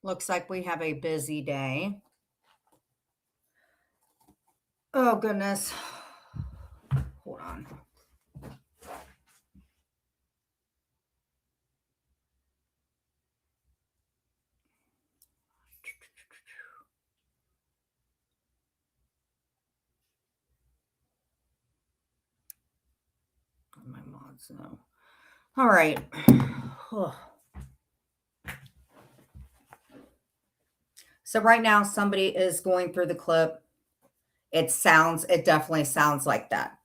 Looks like we have a busy day. Oh, goodness. Hold on. My mods know. All right. So right now somebody is going through the clip. It definitely sounds like that.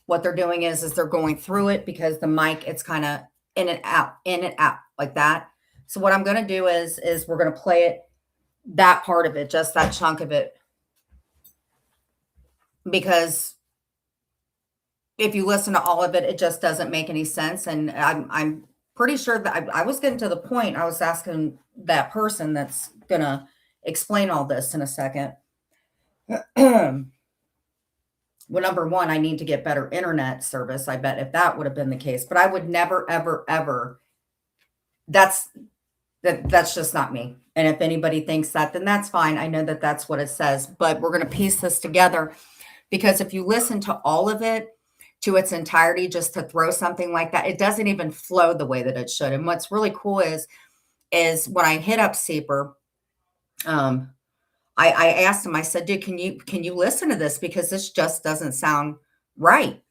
What they're doing is they're going through it because the mic, it's kind of in and out like that. So what I'm going to do is we're going to play it, that part of it, just that chunk of it, because if you listen to all of it, it just doesn't make any sense. And I'm pretty sure that I was getting to the point. I was asking that person that's gonna explain all this in a second. Well, number one, I need to get better internet service. I bet if that would have been the case, but I would never, ever, ever. That's that's just not me. And if anybody thinks that, then that's fine. I know that that's what it says, but we're going to piece this together, because if you listen to all of it to its entirety, just to throw something like that, it doesn't even flow the way that it should. And what's really cool is when I hit up Seeper, I asked him, I said, dude, can you listen to this? Because this just doesn't sound right.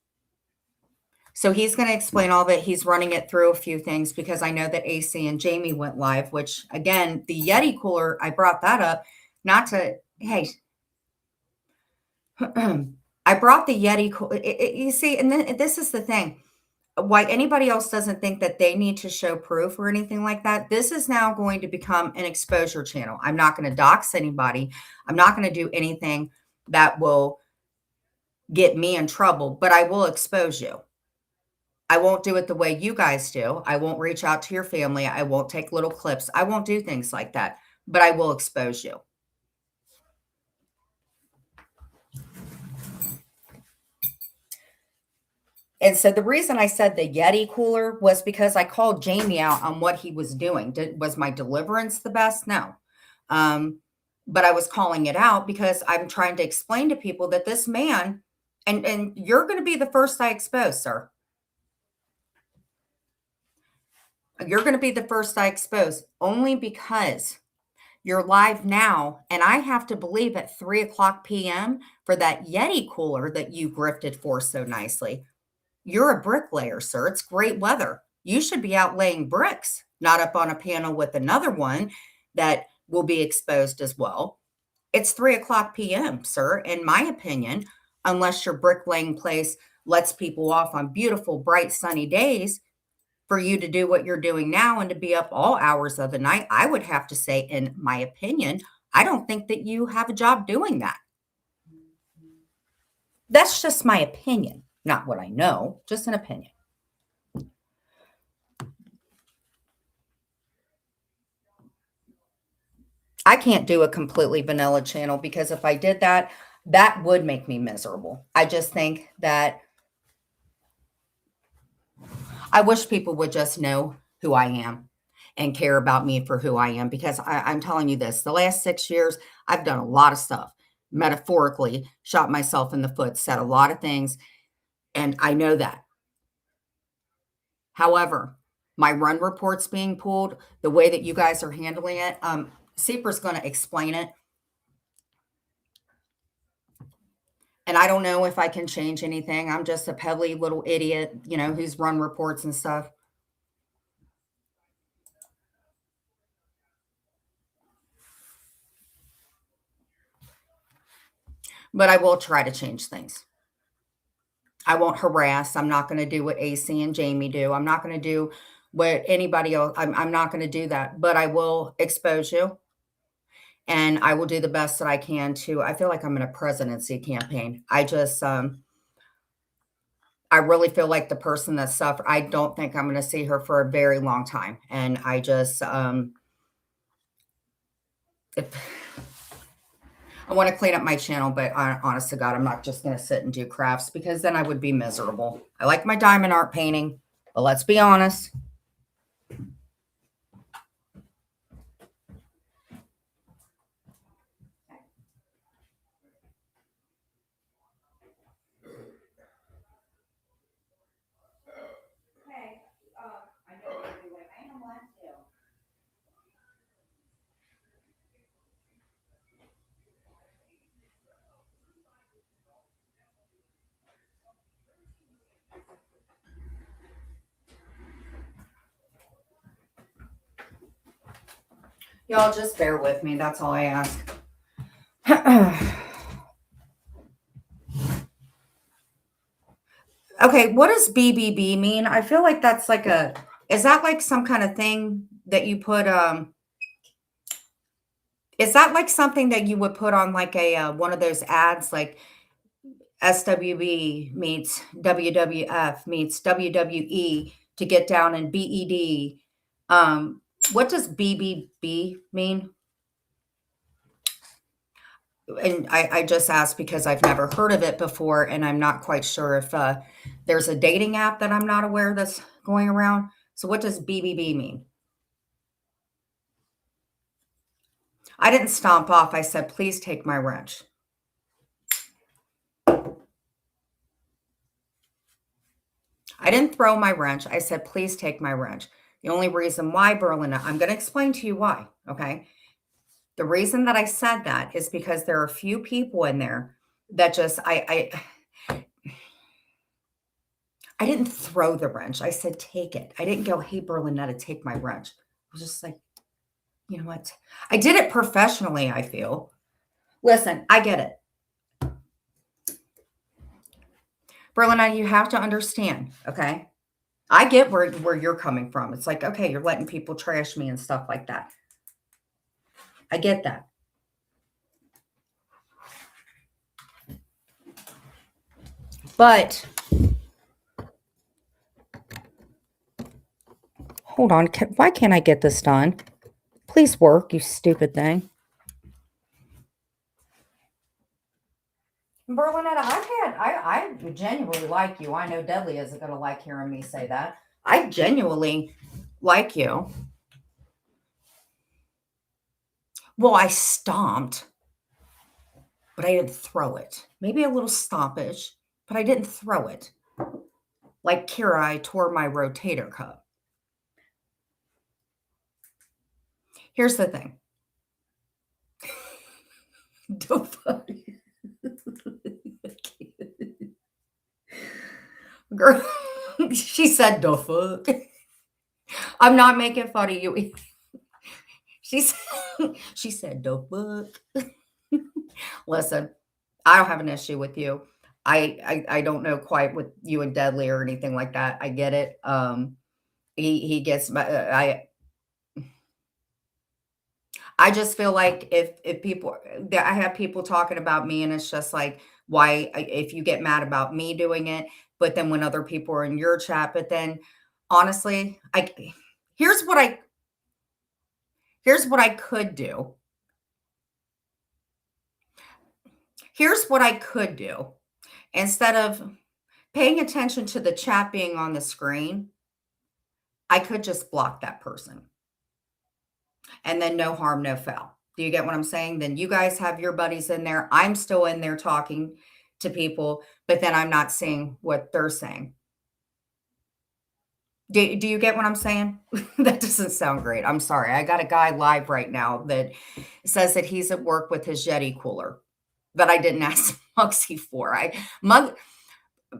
So he's going to explain all of it. He's running it through a few things because I know that AC and Jamie went live, which again, the Yeti cooler, I brought that up, not to, hey, I brought the Yeti cooler. You see, and then this is the thing. Why anybody else doesn't think that they need to show proof or anything like that. This is now going to become an exposure channel. I'm not going to dox anybody. I'm not going to do anything that will get me in trouble, but I will expose you. I won't do it the way you guys do. I won't reach out to your family. I won't take little clips. I won't do things like that, but I will expose you. And so the reason I said the Yeti cooler was because I called Jamie out on what he was doing. Was my deliverance the best? No. But I was calling it out because I'm trying to explain to people that this man, and you're going to be the first I expose, sir. You're going to be the first I expose, only because you're live now. And I have to believe at 3:00 p.m. for that Yeti cooler that you grifted for so nicely. You're a bricklayer, sir. It's great weather. You should be out laying bricks, not up on a panel with another one that will be exposed as well. It's 3:00 p.m., sir, in my opinion, unless your bricklaying place lets people off on beautiful, bright, sunny days. For you to do what you're doing now and to be up all hours of the night, I would have to say, in my opinion, I don't think that you have a job doing that. That's just my opinion, not what I know, just an opinion. I can't do a completely vanilla channel because if I did that, that would make me miserable. I just think that I wish people would just know who I am and care about me for who I am, because I'm telling you this, the last 6 years, I've done a lot of stuff, metaphorically, shot myself in the foot, said a lot of things, and I know that. However, my run reports being pulled, the way that you guys are handling it, Seeper's going to explain it. And I don't know if I can change anything. I'm just a pebbly little idiot, who's run reports and stuff. But I will try to change things. I won't harass. I'm not going to do what AC and Jamie do. I'm not going to do what anybody else. I'm not going to do that. But I will expose you. And I will do the best that I can to. I feel like I'm in a presidency campaign. I really feel like the person that suffered, I don't think I'm going to see her for a very long time. And I just, I want to clean up my channel, but honest to God, I'm not just going to sit and do crafts, because then I would be miserable. I like my diamond art painting, but let's be honest. Y'all just bear with me. That's all I ask. Okay, what does BBB mean? I feel like that's like is that like some kind of thing that you put, is that like something that you would put on like a, one of those ads, like SWB meets WWF meets WWE to get down in BED? What does BBB mean? And I just asked because I've never heard of it before, and I'm not quite sure if there's a dating app that I'm not aware that's going around. So what does BBB mean? I didn't stomp off. I said, please take my wrench. I didn't throw my wrench. I said, please take my wrench. The only reason why, Berlin, I'm going to explain to you why. Okay. The reason that I said that is because there are a few people in there that just, I didn't throw the wrench. I said, take it. I didn't go, hey, Berlinetta, take my wrench. I was just like, you know what? I did it professionally, I feel. Listen, I get it. Berlinetta, you have to understand, okay? I get where you're coming from. It's like, okay, you're letting people trash me and stuff like that. I get that. But hold on. Why can't I get this done? Please work, you stupid thing. Berlinetta, I genuinely like you. I know Deadly isn't going to like hearing me say that. I genuinely like you. Well, I stomped, but I didn't throw it. Maybe a little stompage, but I didn't throw it. Like Kira, I tore my rotator cuff. Here's the thing. Girl, she said, "The fuck." I'm not making fun of you. She said, "The fuck." Listen, I don't have an issue with you. I don't know quite with you and Deadly or anything like that. I get it. He gets I just feel like if people I have people talking about me and it's just like why if you get mad about me doing it, but then when other people are in your chat, but then honestly, here's what I here's what I could do. Here's what I could do. Instead of paying attention to the chat being on the screen, I could just block that person. And then no harm, no foul. Do you get what I'm saying? Then you guys have your buddies in there. I'm still in there talking to people, but then I'm not seeing what they're saying. Do you get what I'm saying? That doesn't sound great. I'm sorry. I got a guy live right now that says that he's at work with his Yeti cooler that I didn't ask Mugsy for.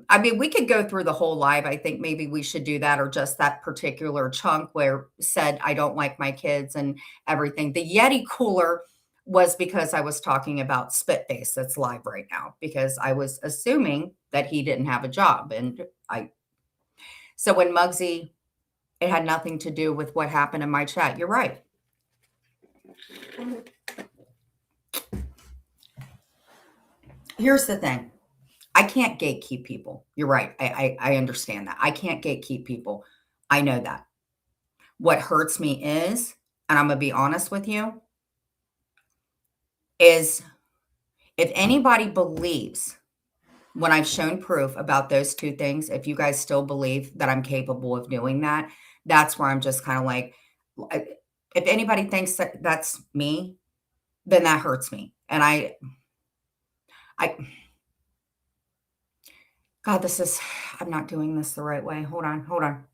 I mean, we could go through the whole live. I think maybe we should do that or just that particular chunk where said, I don't like my kids and everything. The Yeti cooler was because I was talking about Spitface that's live right now because I was assuming that he didn't have a job. So when Muggsy, it had nothing to do with what happened in my chat. You're right. Here's the thing. I can't gatekeep people. You're right. I understand that. I can't gatekeep people. I know that. What hurts me is, and I'm going to be honest with you, is if anybody believes when I've shown proof about those two things, if you guys still believe that I'm capable of doing that, that's where I'm just kind of like, if anybody thinks that that's me, then that hurts me. And God, I'm not doing this the right way. Hold on.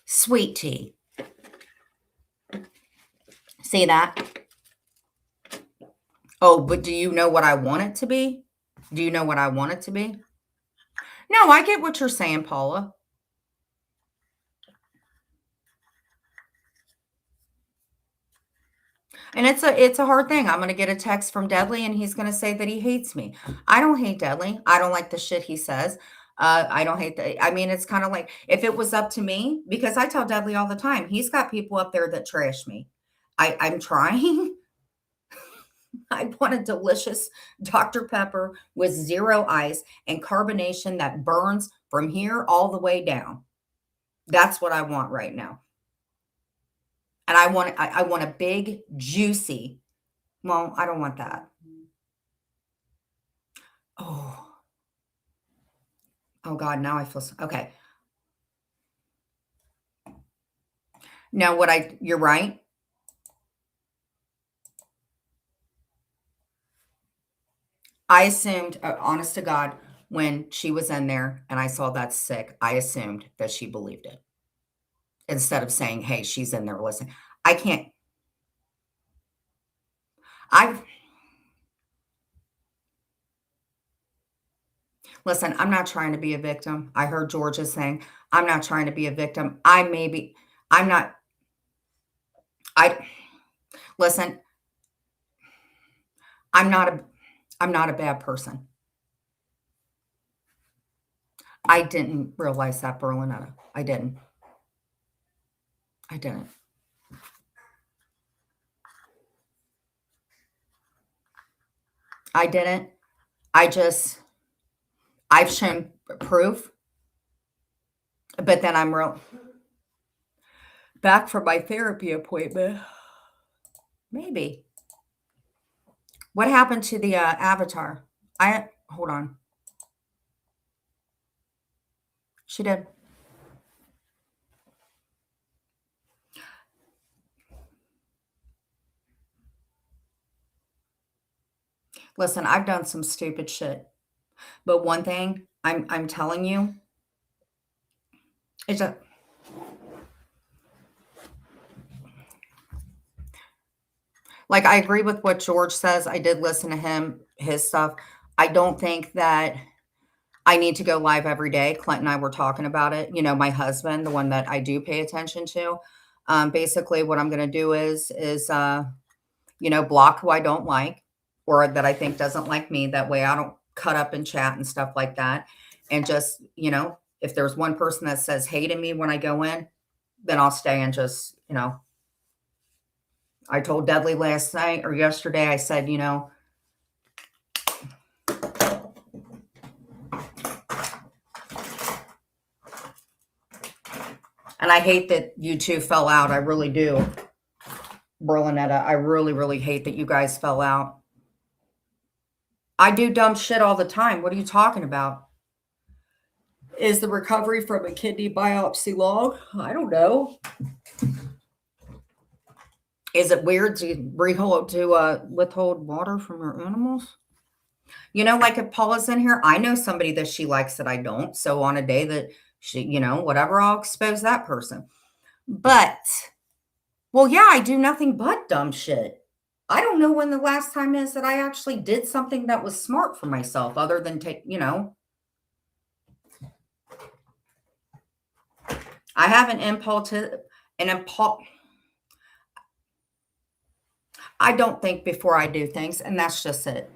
Sweet tea. See that? Oh, but do you know what I want it to be? Do you know what I want it to be? No, I get what you're saying, Paula. And it's a hard thing. I'm gonna get a text from Deadly, and he's gonna say that he hates me. I don't hate Deadly. I don't like the shit he says. I don't hate the I mean, it's kinda like, if it was up to me, because I tell Deadly all the time, he's got people up there that trash me. I'm trying. I want a delicious Dr. Pepper with 0 ice and carbonation that burns from here all the way down. That's what I want right now. And I want a big, juicy, well, I don't want that. Oh, oh God, now I feel okay. Now you're right. I assumed, honest to God, when she was in there and I saw that sick, I assumed that she believed it instead of saying, hey, she's in there listening. I can't, I listen, I'm not trying to be a victim. I heard Georgia saying, I'm not trying to be a victim. I'm not, I, listen, I'm not a, I'm not a bad person. I didn't realize that, Berlinetta. I didn't. I didn't. I didn't. I just, I've shown proof, but then I'm real back from my therapy appointment. Maybe. What happened to the avatar? Hold on. She did. Listen, I've done some stupid shit, but one thing I'm telling you is that, like, I agree with what George says. I did listen to his stuff. I don't think that I need to go live every day. Clint and I were talking about it. You know, my husband, the one that I do pay attention to. Basically, what I'm going to do is block who I don't like or that I think doesn't like me. That way, I don't cut up and chat and stuff like that. And just, if there's one person that says hate in me when I go in, then I'll stay and just. I told Dudley last night or yesterday, I said. And I hate that you two fell out. I really do. Berlinetta, I really, really hate that you guys fell out. I do dumb shit all the time. What are you talking about? Is the recovery from a kidney biopsy long? I don't know. Is it weird to withhold water from your animals? Like if Paula's in here, I know somebody that she likes that I don't. So on a day that whatever, I'll expose that person. But, well, yeah, I do nothing but dumb shit. I don't know when the last time is that I actually did something that was smart for myself other than I have an impulse. I don't think before I do things, and that's just it.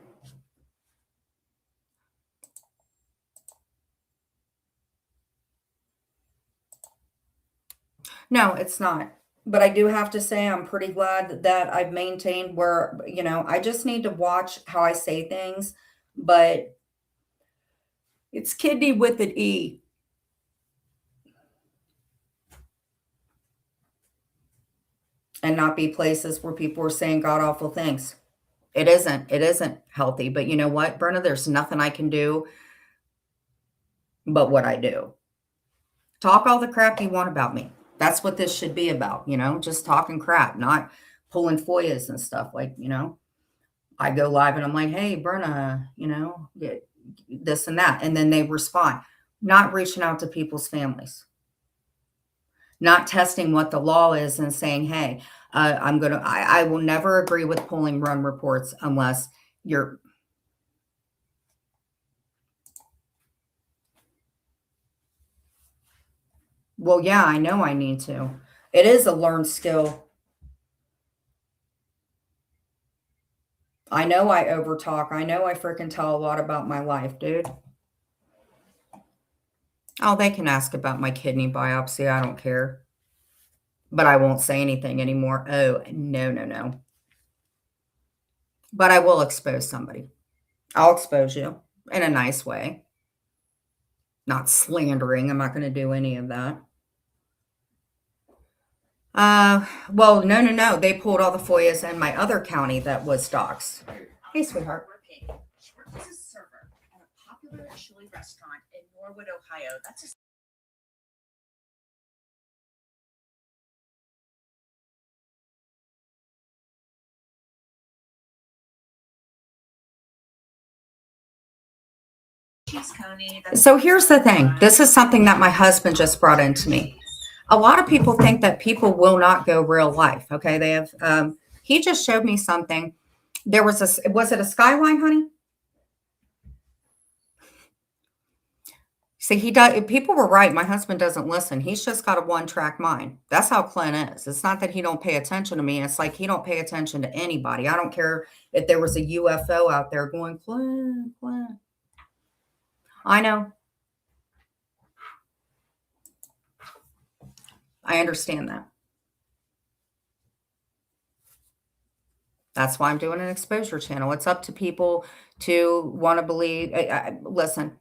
No, it's not. But I do have to say I'm pretty glad that I've maintained where I just need to watch how I say things, but it's kidney with an E and not be places where people are saying god awful things. It isn't healthy, but you know what, Brenna, there's nothing I can do but what I do. Talk all the crap you want about me. That's what this should be about, just talking crap, not pulling FOIAs and stuff like. I go live and I'm like, hey, Brenna, this and that. And then they respond, not reaching out to people's families, not testing what the law is and saying, hey, I will never agree with pulling run reports unless you're, well, yeah, I know I need to. It is a learned skill. I know I overtalk. I know I freaking tell a lot about my life, dude. Oh, they can ask about my kidney biopsy. I don't care. But I won't say anything anymore. Oh, no, no, no. But I will expose somebody. I'll expose you in a nice way, not slandering. I'm not going to do any of that. Well, no, no, no. They pulled all the FOIAs in my other county that was doxxed. Hey, sweetheart. Is a server at a popular chili restaurant in Norwood, Ohio. That's a cheese coney. So here's the thing. This is something that my husband just brought into me. A lot of people think that people will not go real life. Okay. They have, he just showed me something. There was was it a Skyline, honey? See, he does. People were right. My husband doesn't listen. He's just got a one-track mind. That's how Clint is. It's not that he don't pay attention to me. It's like he don't pay attention to anybody. I don't care if there was a UFO out there going, Clint, Clint. I know. I understand that. That's why I'm doing an exposure channel. It's up to people to want to believe. Listen,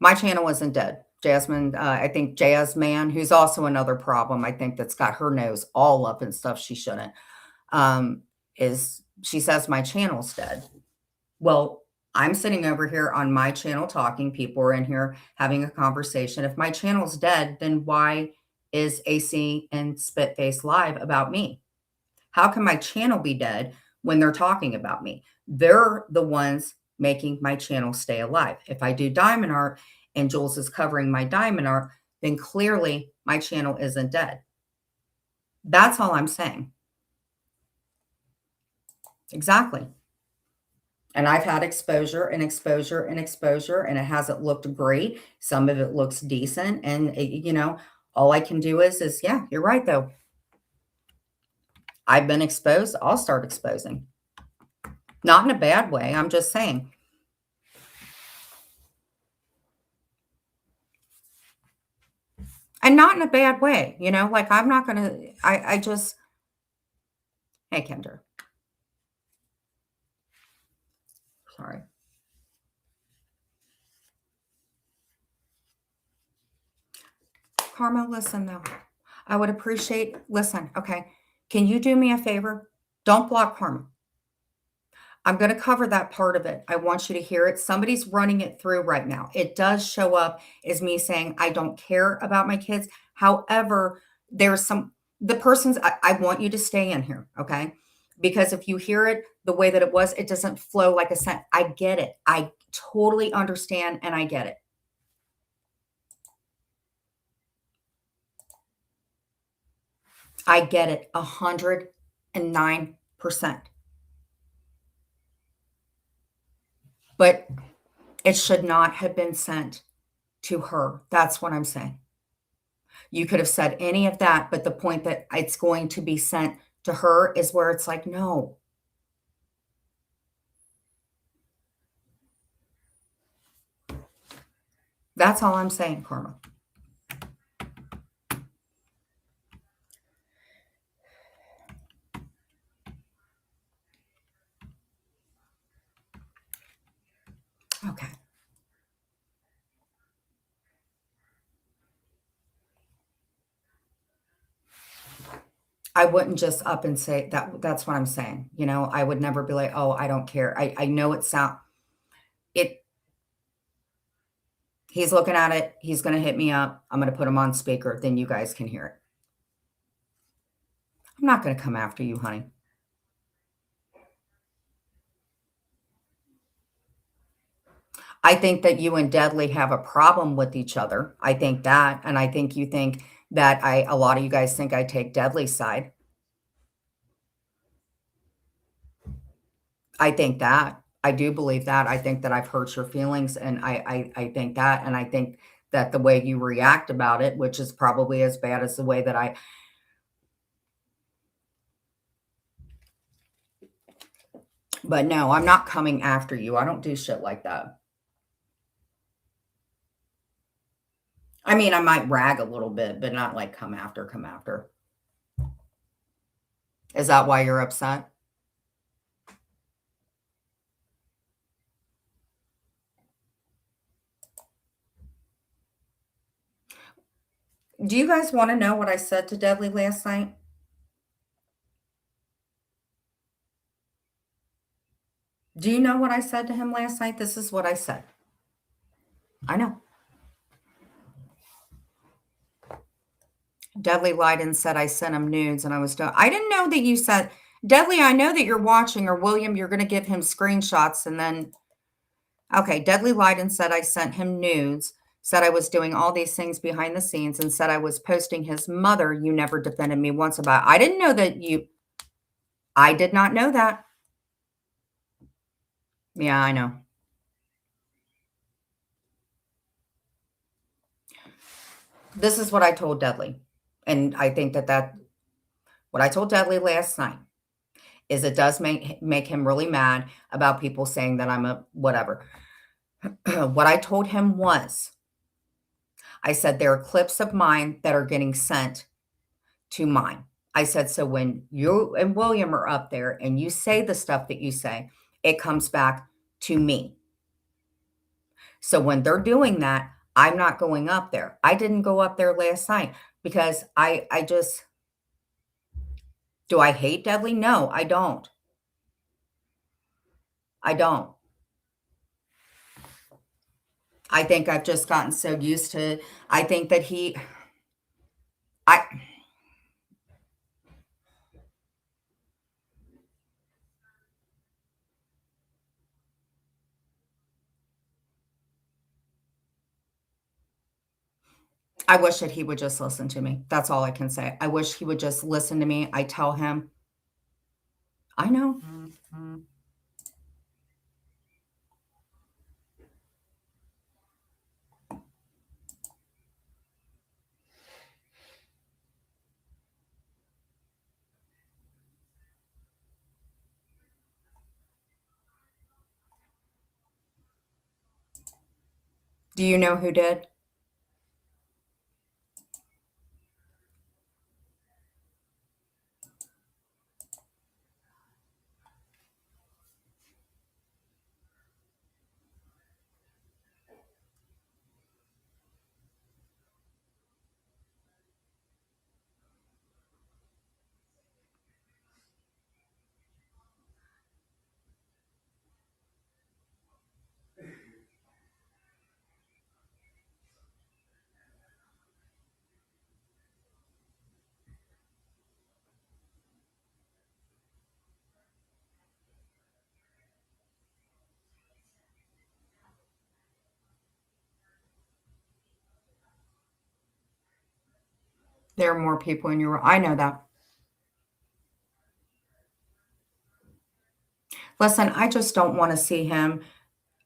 my channel isn't dead. Jasmine, I think Jasmine, who's also another problem, I think that's got her nose all up in stuff she shouldn't, is she says my channel's dead. Well, I'm sitting over here on my channel talking. People are in here having a conversation. If my channel's dead, then why is AC and Spitface live about me? How can my channel be dead when they're talking about me? They're the ones making my channel stay alive. If I do diamond art and Jules is covering my diamond art, then clearly my channel isn't dead. That's all I'm saying. Exactly. And I've had exposure and exposure and exposure, and it hasn't looked great. Some of it looks decent. And, all I can do is, yeah, you're right, though. I've been exposed. I'll start exposing. Not in a bad way. I'm just saying. And not in a bad way, like I'm not going to, I just, hey, Kendra. Sorry. Karma, listen though. I would appreciate, listen, okay. Can you do me a favor? Don't block Karma. I'm going to cover that part of it. I want you to hear it. Somebody's running it through right now. It does show up as me saying, I don't care about my kids. However, there's the person's, I want you to stay in here. Okay. Because if you hear it the way that it was, it doesn't flow like a sentence. I get it. I totally understand and I get it. I get it 109%. But it should not have been sent to her. That's what I'm saying. You could have said any of that, but the point that it's going to be sent to her is where it's like, no. That's all I'm saying, Karma. Okay. I wouldn't just up and say that. That's what I'm saying. I would never be like, oh, I don't care. I know he's looking at it. He's going to hit me up. I'm going to put him on speaker. Then you guys can hear it. I'm not going to come after you, honey. I think that you and Deadly have a problem with each other. I think that, and I think you think that a lot of you guys think I take Deadly's side. I think that. I do believe that. I think that I've hurt your feelings, and I think that, and I think that the way you react about it, which is probably as bad as the way that I But no, I'm not coming after you. I don't do shit like that. I mean, I might rag a little bit, but not like come after, come after. Is that why you're upset? Do you guys want to know what I said to Dudley last night? Do you know what I said to him last night? This is what I said. I know. Dudley lied and said I sent him nudes and I was done. I didn't know that you said, Dudley, I know that you're watching, or William, you're going to give him screenshots and then, okay, Dudley lied and said I sent him nudes, said I was doing all these things behind the scenes and said I was posting his mother. You never defended me once about it. I didn't know that I did not know that. Yeah, I know. This is what I told Dudley. And I think that what I told Dudley last night is it does make him really mad about people saying that I'm a whatever. What I told him was, I said, there are clips of mine that are getting sent to mine. I said, so when you and William are up there and you say the stuff that you say, it comes back to me. So when they're doing that, I'm not going up there. I didn't go up there last night because I just, do I hate Dudley? No, I don't. I don't. I think I've just gotten so used to, I think that I, I wish that he would just listen to me. That's all I can say. I wish he would just listen to me. I tell him, I know. Do you know who did? There are more people in your room. I know that. Listen, I just don't want to see him.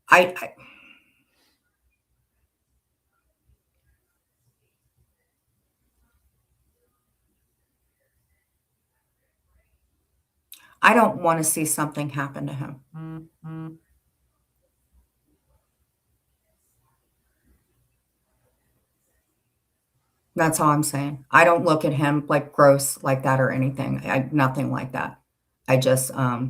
I I don't want to see something happen to him. That's all I'm saying. I don't look at him like gross like that or anything. Nothing like that. I just I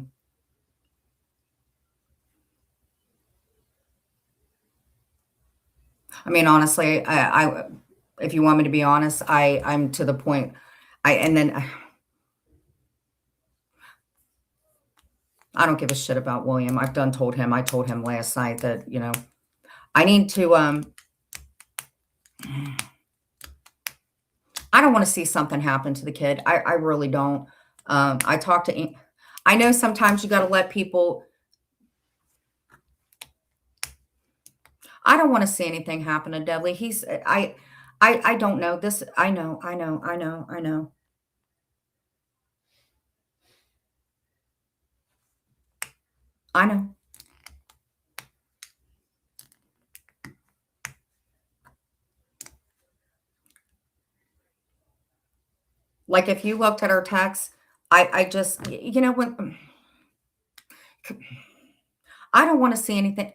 mean honestly, I if you want me to be honest, I'm to the point and then I don't give a shit about William. I've done told him. I told him last night that, I need to I don't want to see something happen to the kid. I really don't. I talked to I know sometimes you got to let people I don't want to see anything happen to Dudley. I don't know this. I know, I know, I know, I know. I know. Like if you looked at our text, I just, when I don't want to see anything.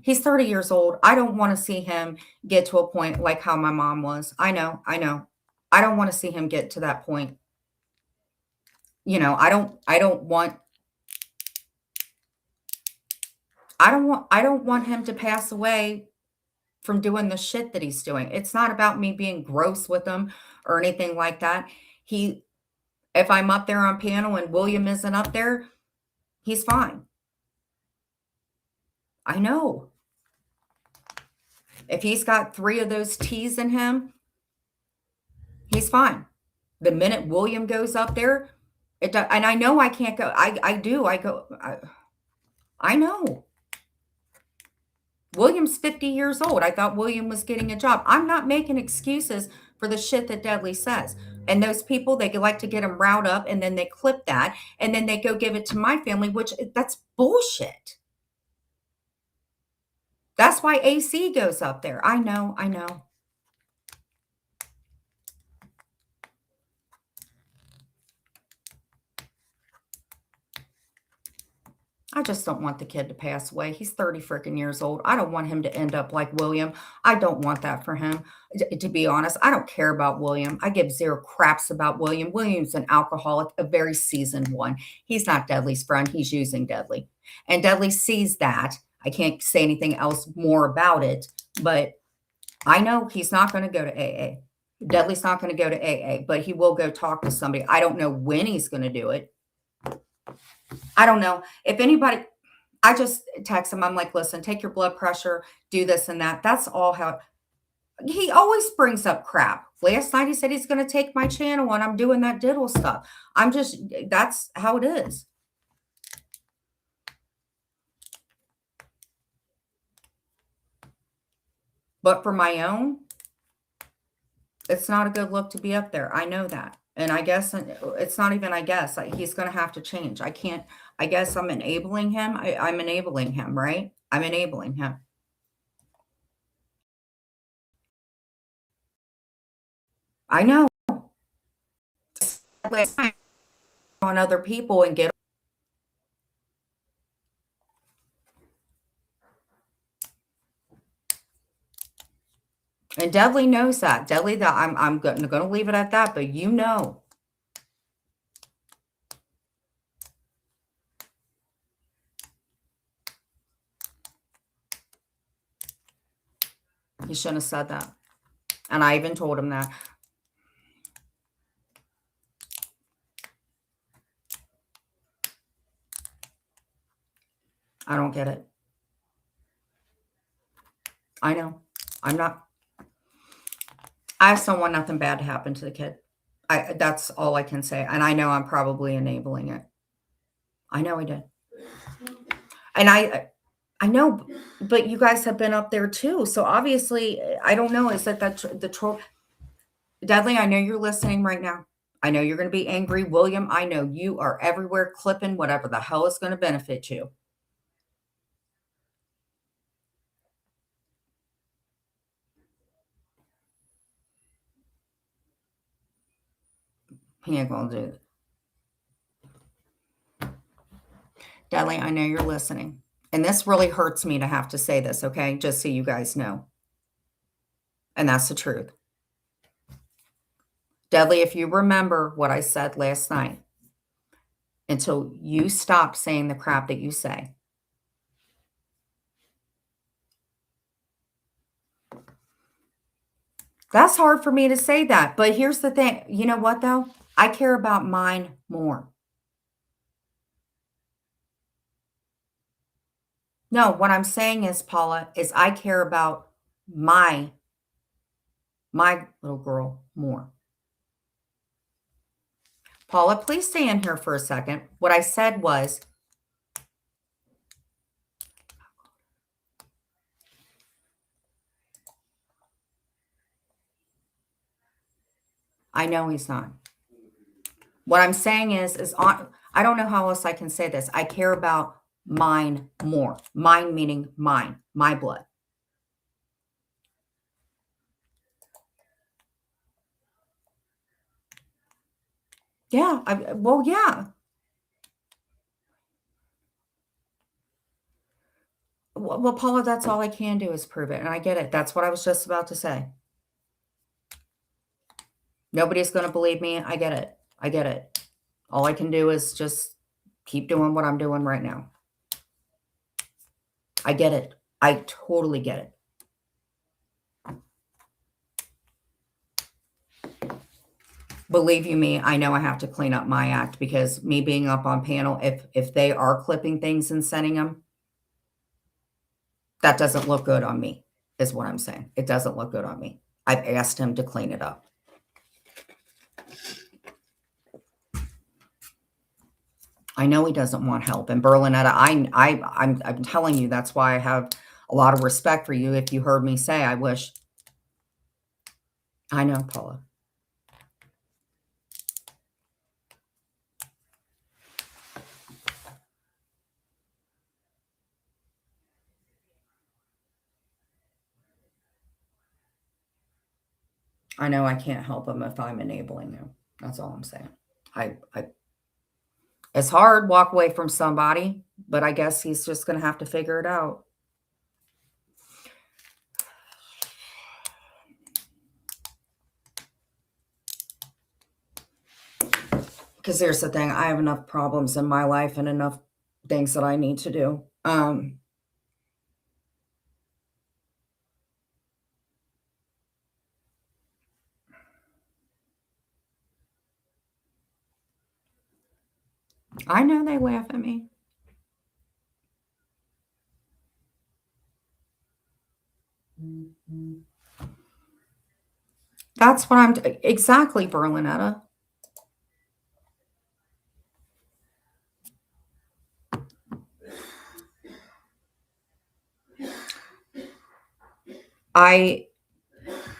He's 30 years old. I don't want to see him get to a point like how my mom was. I know, I know. I don't want to see him get to that point. You know, I don't want him to pass away from doing the shit that he's doing. It's not about me being gross with him or anything like that. He If I'm up there on panel and William isn't up there, he's fine. I know. If he's got 3 of those T's in him, he's fine. The minute William goes up there, and I know I can't go. I do. I know. William's 50 years old. I thought William was getting a job. I'm not making excuses for the shit that Dudley says. And those people, they like to get him riled up and then they clip that and then they go give it to my family, which that's bullshit. That's why AC goes up there. I know, I know. I just don't want the kid to pass away. He's 30 freaking years old. I don't want him to end up like William. I don't want that for him. To be honest, I don't care about William. I give 0 craps about William. William's an alcoholic, a very seasoned one. He's not Dudley's friend. He's using Dudley. And Dudley sees that. I can't say anything else more about it, but I know he's not going to go to AA. Dudley's not going to go to AA, but he will go talk to somebody. I don't know when he's going to do it. I don't know. If anybody, I just text him. I'm like, listen, take your blood pressure, do this and that. That's all how he always brings up crap. Last night he said he's going to take my channel and I'm doing that diddle stuff. That's how it is. But for my own, it's not a good look to be up there. I know that. And I guess it's not even, I guess he's going to have to change. I guess I'm enabling him. I'm enabling him, right? I'm enabling him. I know. On other people and get. And Dudley knows that. Dudley, that I'm going to leave it at that, but you know. He shouldn't have said that. And I even told him that. I don't get it. I know. I just don't want nothing bad to happen to the kid. That's all I can say. And I know I'm probably enabling it. I know I did. And I know, but you guys have been up there too. So obviously, I don't know. Is that the troll? Dudley, I know you're listening right now. I know you're going to be angry. William, I know you are everywhere clipping whatever the hell is going to benefit you. He ain't going to do it. Dudley, I know you're listening. And this really hurts me to have to say this, okay? Just so you guys know. And that's the truth. Dudley, if you remember what I said last night, until you stop saying the crap that you say. That's hard for me to say that. But here's the thing. You know what, though? I care about mine more. No, what I'm saying is, Paula, is I care about my little girl more. Paula, please stay in here for a second. What I said was, I know he's not. What I'm saying is I don't know how else I can say this. I care about mine more. Mine meaning mine, my blood. Yeah, well, yeah. Well, Paula, that's all I can do is prove it. And I get it. That's what I was just about to say. Nobody's going to believe me. I get it. I get it. All I can do is just keep doing what I'm doing right now. I get it. I totally get it. Believe you me, I know I have to clean up my act because me being up on panel, if they are clipping things and sending them, that doesn't look good on me, is what I'm saying. It doesn't look good on me. I've asked him to clean it up. I know he doesn't want help. And Berlinetta, I'm telling you, that's why I have a lot of respect for you. If you heard me say, I wish. I know, Paula. I know I can't help him if I'm enabling him. That's all I'm saying. It's hard, walk away from somebody, but I guess he's just going to have to figure it out. Because here's the thing, I have enough problems in my life and enough things that I need to do. I know they laugh at me. That's what I'm exactly, Berlinetta.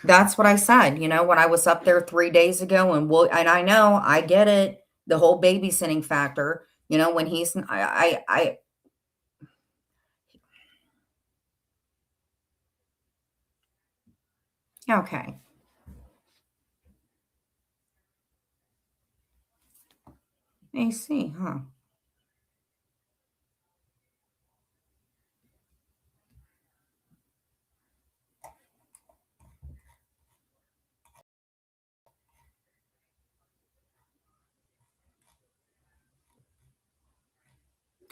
That's what I said, you know, when I was up there 3 days ago, and I know, I get it, the whole babysitting factor, you know, when he's okay. AC, huh?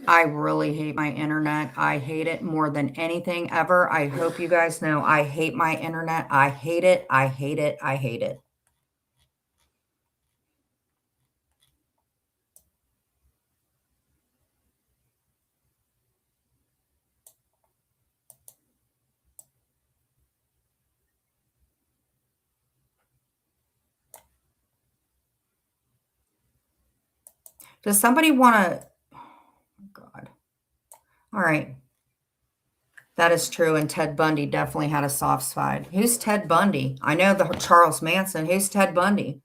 I really hate my internet. I hate it more than anything ever. I hope you guys know I hate my internet. I hate it. I hate it. I hate it. Does somebody want to? Oh, God. All right. That is true. And Ted Bundy definitely had a soft side. Who's Ted Bundy? I know the Charles Manson. Who's Ted Bundy?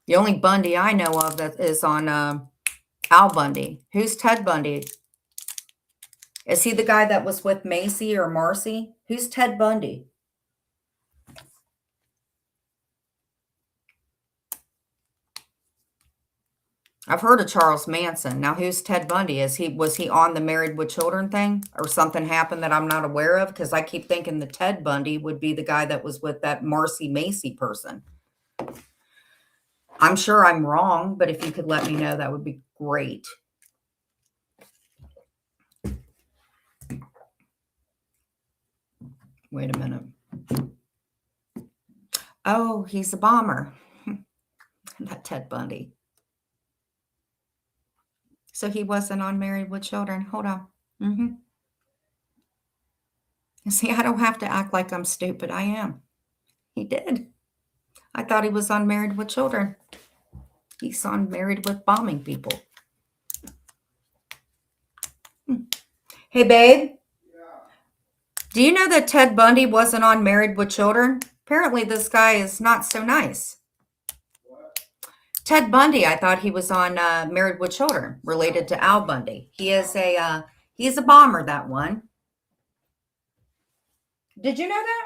The only Bundy I know of that is on Al Bundy. Who's Ted Bundy? Is he the guy that was with Macy or Marcy? Who's Ted Bundy? I've heard of Charles Manson. Now, who's Ted Bundy? Was he on the Married with Children thing, or something happened that I'm not aware of? Because I keep thinking the Ted Bundy would be the guy that was with that Marcy Macy person. I'm sure I'm wrong, but if you could let me know, that would be great. Wait a minute. Oh, he's a bomber. Not Ted Bundy. So he wasn't on Married with Children. Hold on. See, I don't have to act like I'm stupid. I am. He did. I thought he was on Married with Children. He's on Married with Bombing People. Hey, babe. Do you know that Ted Bundy wasn't on Married with Children? Apparently, this guy is not so nice. What? Ted Bundy, I thought he was on Married with Children, related to Al Bundy. He's a bomber, that one. Did you know that?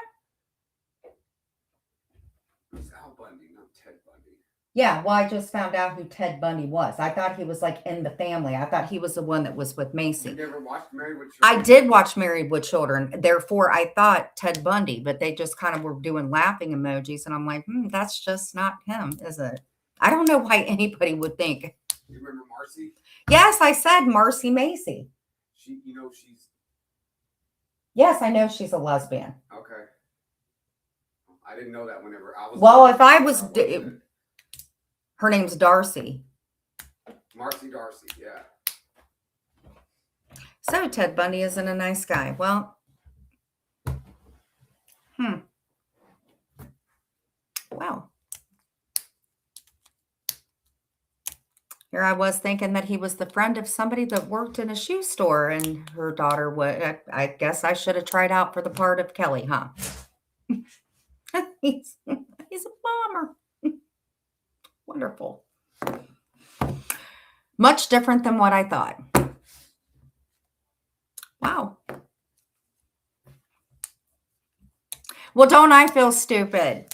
It's Al Bundy, not Ted Bundy. Yeah, well, I just found out who Ted Bundy was. I thought he was like in the family. I thought he was the one that was with You Macy. never watched Married with I Children? did watch Married with Children. Therefore, I thought Ted Bundy, but they just kind of were doing laughing emojis. And I'm like, that's just not him, is it? I don't know why anybody would think. You remember Marcy? Yes, I said Marcy Macy. She's Yes, I know she's a lesbian. okay. I didn't know that whenever I was. Well, if I was, watching it. her name's Darcy. Marcy Darcy, yeah. So Ted Bundy isn't a nice guy. Well, wow. Here I was thinking that he was the friend of somebody that worked in a shoe store, and her daughter would. I guess I should have tried out for the part of Kelly, huh? he's a bomber. Wonderful. Much different than what I thought. Wow. Well, don't I feel stupid?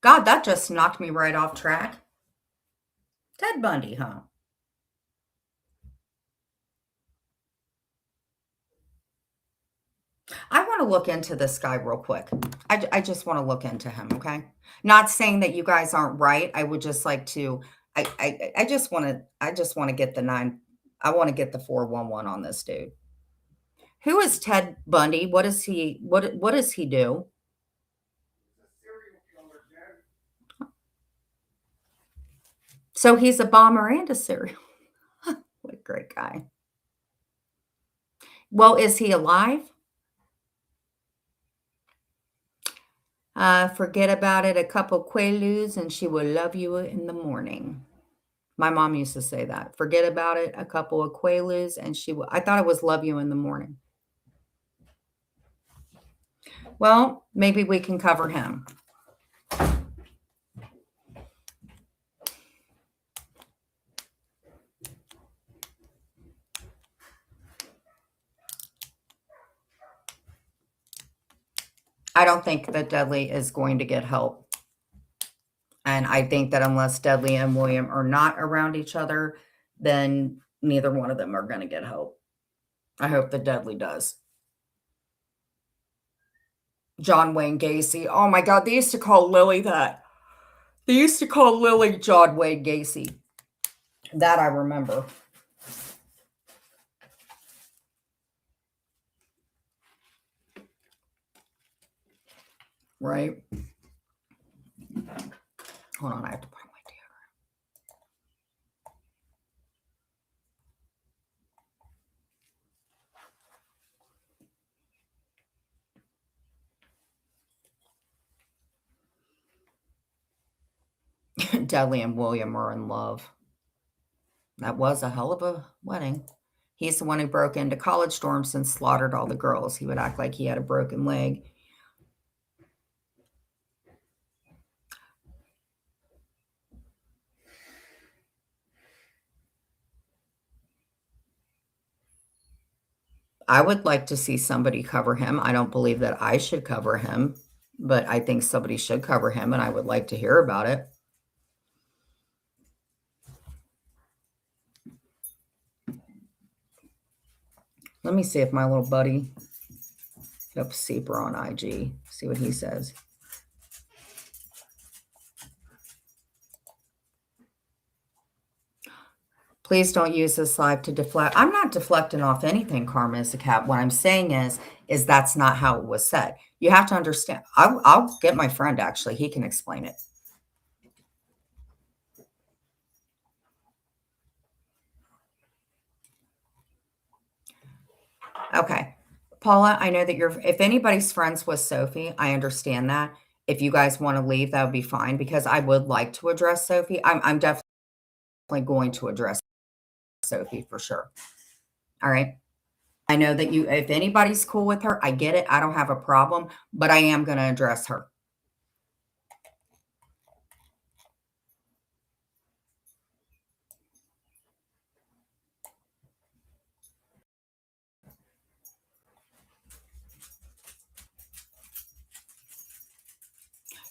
God, that just knocked me right off track. Ted Bundy, huh? I want to look into this guy real quick. I just want to look into him, okay? Not saying that you guys aren't right. I would just like to, I just want to get I want to get the 411 on this dude. Who is Ted Bundy? What does he do? So he's a bomber and a serial. What a great guy. Well, is he alive? Forget about it. A couple Quaaludes and she will love you in the morning. My mom used to say that. Forget about it. A couple of Quaaludes and she will. I thought it was love you in the morning. Well, maybe we can cover him. I don't think that Dudley is going to get help. And I think that unless Dudley and William are not around each other, then neither one of them are going to get help. I hope that Dudley does. John Wayne Gacy. Oh my God, they used to call Lily that. They used to call Lily John Wayne Gacy. That I remember. Right? Hold on, I have to put on my deodorant. Dudley and William are in love. That was a hell of a wedding. He's the one who broke into college dorms and slaughtered all the girls. He would act like he had a broken leg. I would like to see somebody cover him. I don't believe that I should cover him, but I think somebody should cover him, and I would like to hear about it. Let me see if my little buddy, Yep, Seeper on IG, see what he says. Please don't use this live to deflect. I'm not deflecting off anything, Karma is a cat. What I'm saying is that's not how it was said. You have to understand. I'll get my friend, actually. He can explain it. Okay. Paula, I know that if anybody's friends with Sophie, I understand that. If you guys want to leave, that would be fine because I would like to address Sophie. I'm definitely going to address Sophie for sure. All right. I know that if anybody's cool with her, I get it. I don't have a problem, but I am going to address her.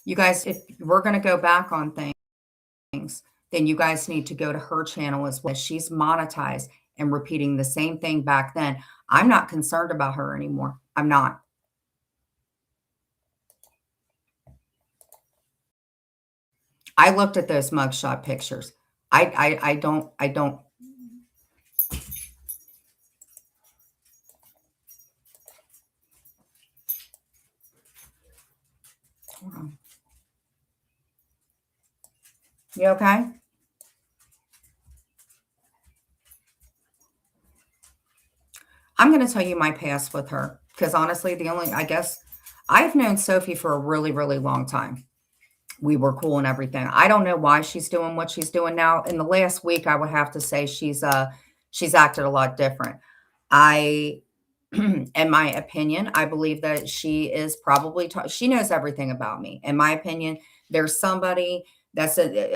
You guys, if we're going to go back on things, then you guys need to go to her channel as well. She's monetized and repeating the same thing back then. I'm not concerned about her anymore. I'm not. I looked at those mugshot pictures. I don't. Hold on. You okay? I'm going to tell you my past with her because honestly, I guess I've known Sophie for a really, really long time. We were cool and everything. I don't know why she's doing what she's doing now. In the last week, I would have to say she's acted a lot different. In my opinion, I believe that she is probably, she knows everything about me. In my opinion, there's somebody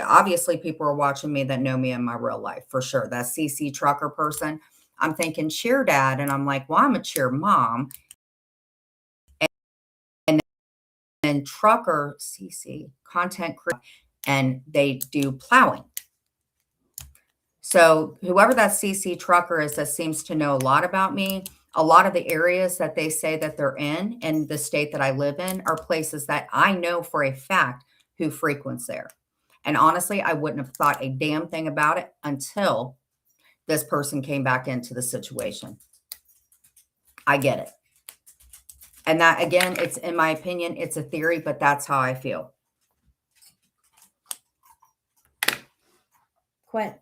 obviously people are watching me that know me in my real life for sure. That CC trucker person. I'm thinking cheer dad. And I'm like, well, I'm a cheer mom. And trucker CC content creator, and they do plowing. So whoever that CC trucker is that seems to know a lot about me, a lot of the areas that they say that they're in the state that I live in are places that I know for a fact who frequents there. And honestly, I wouldn't have thought a damn thing about it until this person came back into the situation. I get it. And that, again, it's, in my opinion, it's a theory, but that's how I feel. Quit.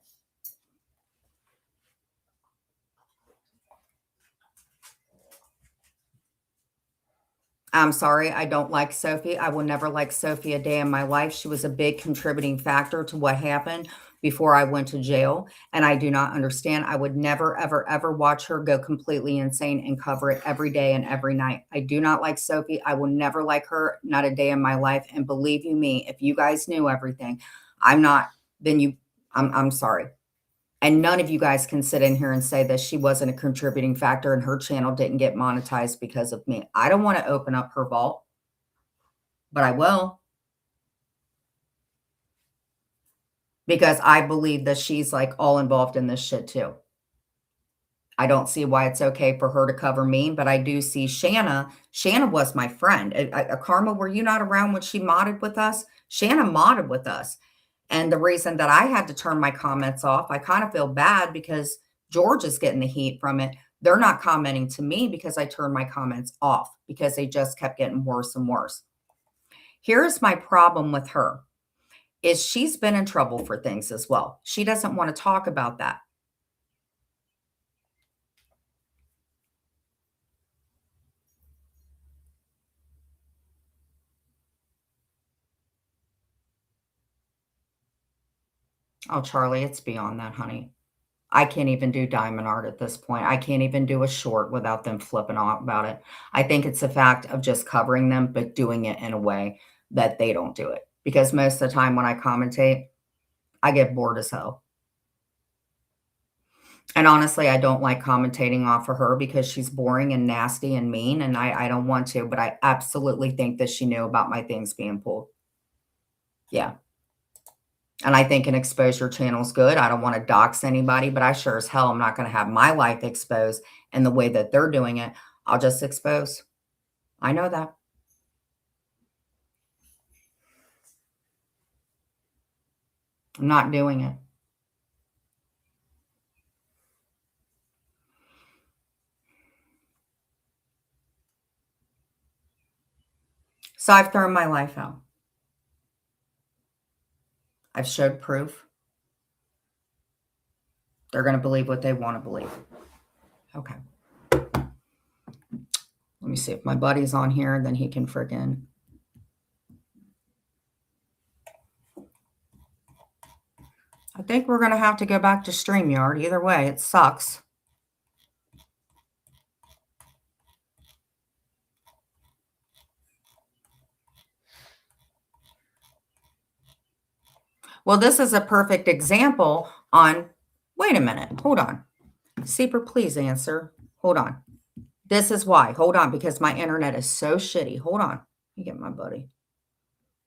I'm sorry, I don't like Sophie. I will never like Sophie a day in my life. She was a big contributing factor to what happened before I went to jail. And I do not understand. I would never, ever, ever watch her go completely insane and cover it every day and every night. I do not like Sophie. I will never like her, not a day in my life. And believe you me, if you guys knew everything, I'm sorry. And none of you guys can sit in here and say that she wasn't a contributing factor and her channel didn't get monetized because of me. I don't want to open up her vault, but I will. Because I believe that she's like all involved in this shit too. I don't see why it's okay for her to cover me, but I do see Shanna. Shanna was my friend. Karma, were you not around when she modded with us? Shanna modded with us. And the reason that I had to turn my comments off, I kind of feel bad because George is getting the heat from it. They're not commenting to me because I turned my comments off because they just kept getting worse and worse. Here's my problem with her is she's been in trouble for things as well. She doesn't want to talk about that. Oh, Charlie, it's beyond that, honey. I can't even do diamond art at this point. I can't even do a short without them flipping out about it. I think it's a fact of just covering them, but doing it in a way that they don't do it. Because most of the time when I commentate, I get bored as hell. And honestly, I don't like commentating off of her because she's boring and nasty and mean, and I don't want to, but I absolutely think that she knew about my things being pulled. Yeah. And I think an exposure channel is good. I don't want to dox anybody, but I sure as hell am not going to have my life exposed in the way that they're doing it. I'll just expose. I know that. I'm not doing it. So I've thrown my life out. I've showed proof. They're going to believe what they want to believe. Okay. Let me see if my buddy's on here, then he can friggin'. I think we're going to have to go back to StreamYard. Either way, it sucks. Well, this is a perfect example on, wait a minute, hold on. Seeper, please answer. Hold on. This is why. Hold on, because my internet is so shitty. Hold on. Let me get my buddy.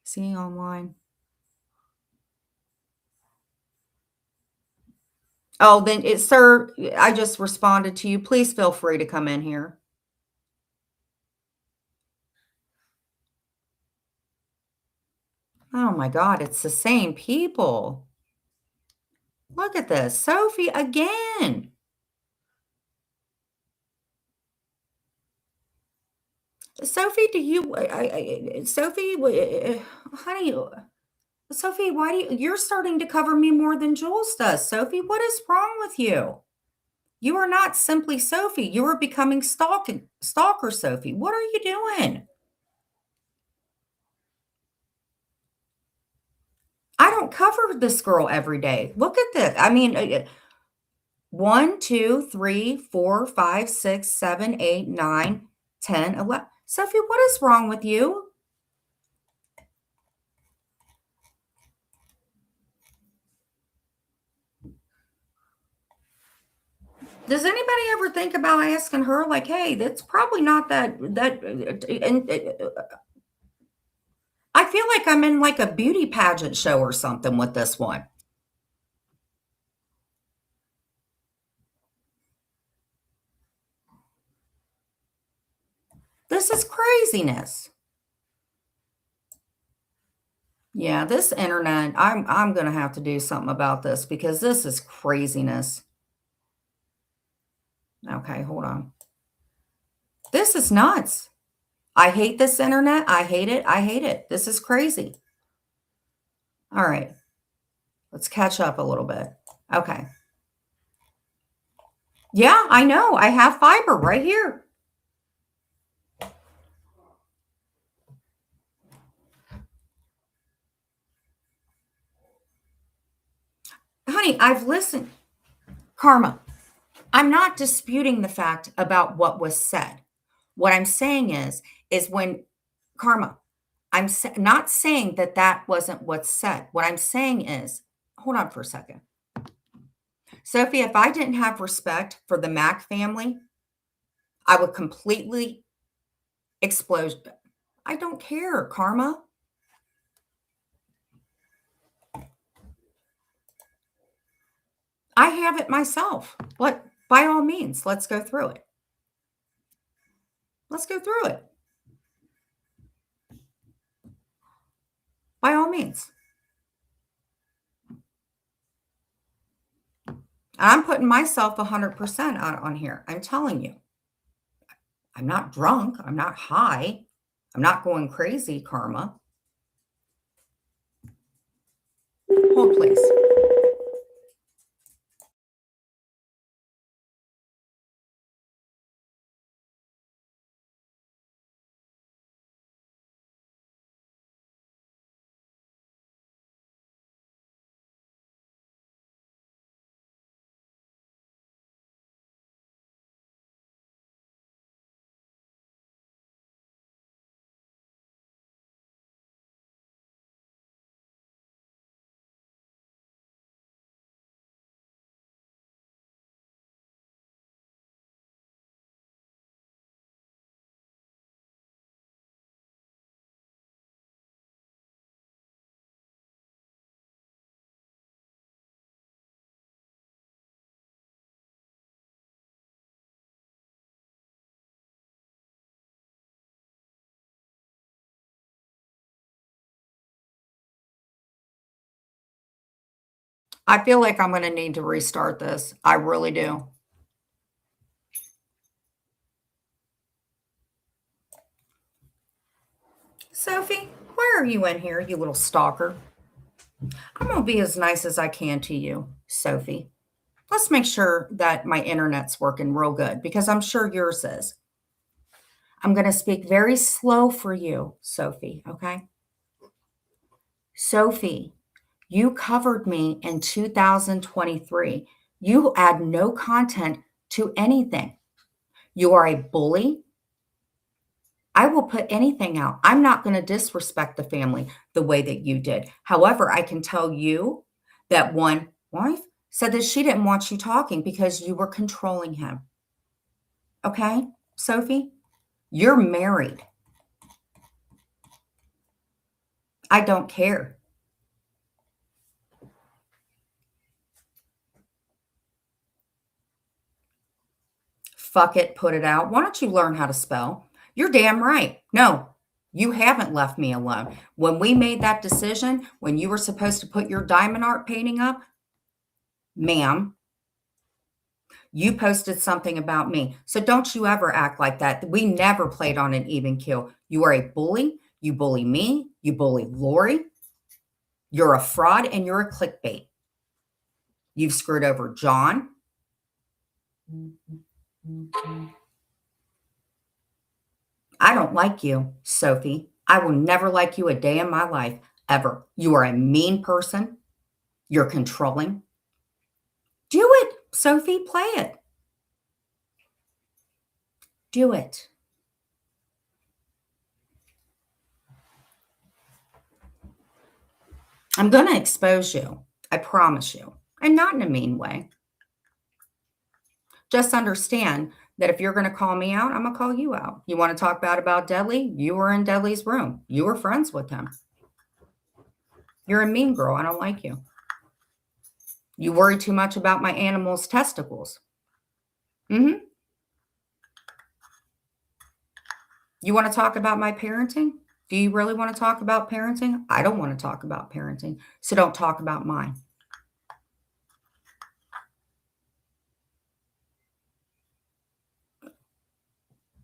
See online. Oh, then sir, I just responded to you. Please feel free to come in here. Oh my God, it's the same people. Look at this. Sophie again. Sophie, do you, Sophie, honey, Sophie, why you're starting to cover me more than Jules does. Sophie, what is wrong with you? You are not simply Sophie. You are becoming stalker Sophie. What are you doing? I don't cover this girl every day. Look at this. I mean, 1, 2, 3, 4, 5, 6, 7, 8, 9, 10, 11. Sophie, what is wrong with you? Does anybody ever think about asking her, like, hey, that's probably not I feel like I'm in like a beauty pageant show or something with this one. This is craziness. Yeah, this internet, I'm gonna have to do something about this because this is craziness. Okay, hold on. This is nuts. I hate this internet. I hate it. I hate it. This is crazy. All right. Let's catch up a little bit. Okay. Yeah, I know. I have fiber right here. Honey, I've listened. Karma, I'm not disputing the fact about what was said. What I'm saying is when Karma, not saying that that wasn't what's said. What I'm saying is, hold on for a second. Sophie, if I didn't have respect for the Mac family, I would completely explode. I don't care, Karma. I have it myself. What? By all means, let's go through it. Let's go through it. By all means. I'm putting myself 100% on here. I'm telling you. I'm not drunk. I'm not high. I'm not going crazy, Karma. Hold, please. I feel like I'm going to need to restart this. I really do. Sophie, why are you in here, you little stalker? I'm going to be as nice as I can to you, Sophie. Let's make sure that my internet's working real good because I'm sure yours is. I'm going to speak very slow for you, Sophie, okay? Sophie, you covered me in 2023. You add no content to anything. You are a bully. I will put anything out. I'm not going to disrespect the family the way that you did. However, I can tell you that one wife said that she didn't want you talking because you were controlling him. Okay, Sophie, you're married. I don't care. Fuck it, put it out. Why don't you learn how to spell? You're damn right. No, you haven't left me alone. When we made that decision, when you were supposed to put your diamond art painting up, ma'am, you posted something about me. So don't you ever act like that. We never played on an even keel. You are a bully. You bully me. You bully Lori. You're a fraud and you're a clickbait. You've screwed over John. I don't like you, Sophie. I will never like you a day in my life, ever. You are a mean person. You're controlling. Do it, Sophie. Play it. Do it. I'm going to expose you. I promise you. And not in a mean way. Just understand that if you're going to call me out, I'm going to call you out. You want to talk bad about Dudley? You were in Dudley's room. You were friends with him. You're a mean girl. I don't like you. You worry too much about my animal's testicles. You want to talk about my parenting? Do you really want to talk about parenting? I don't want to talk about parenting, so don't talk about mine.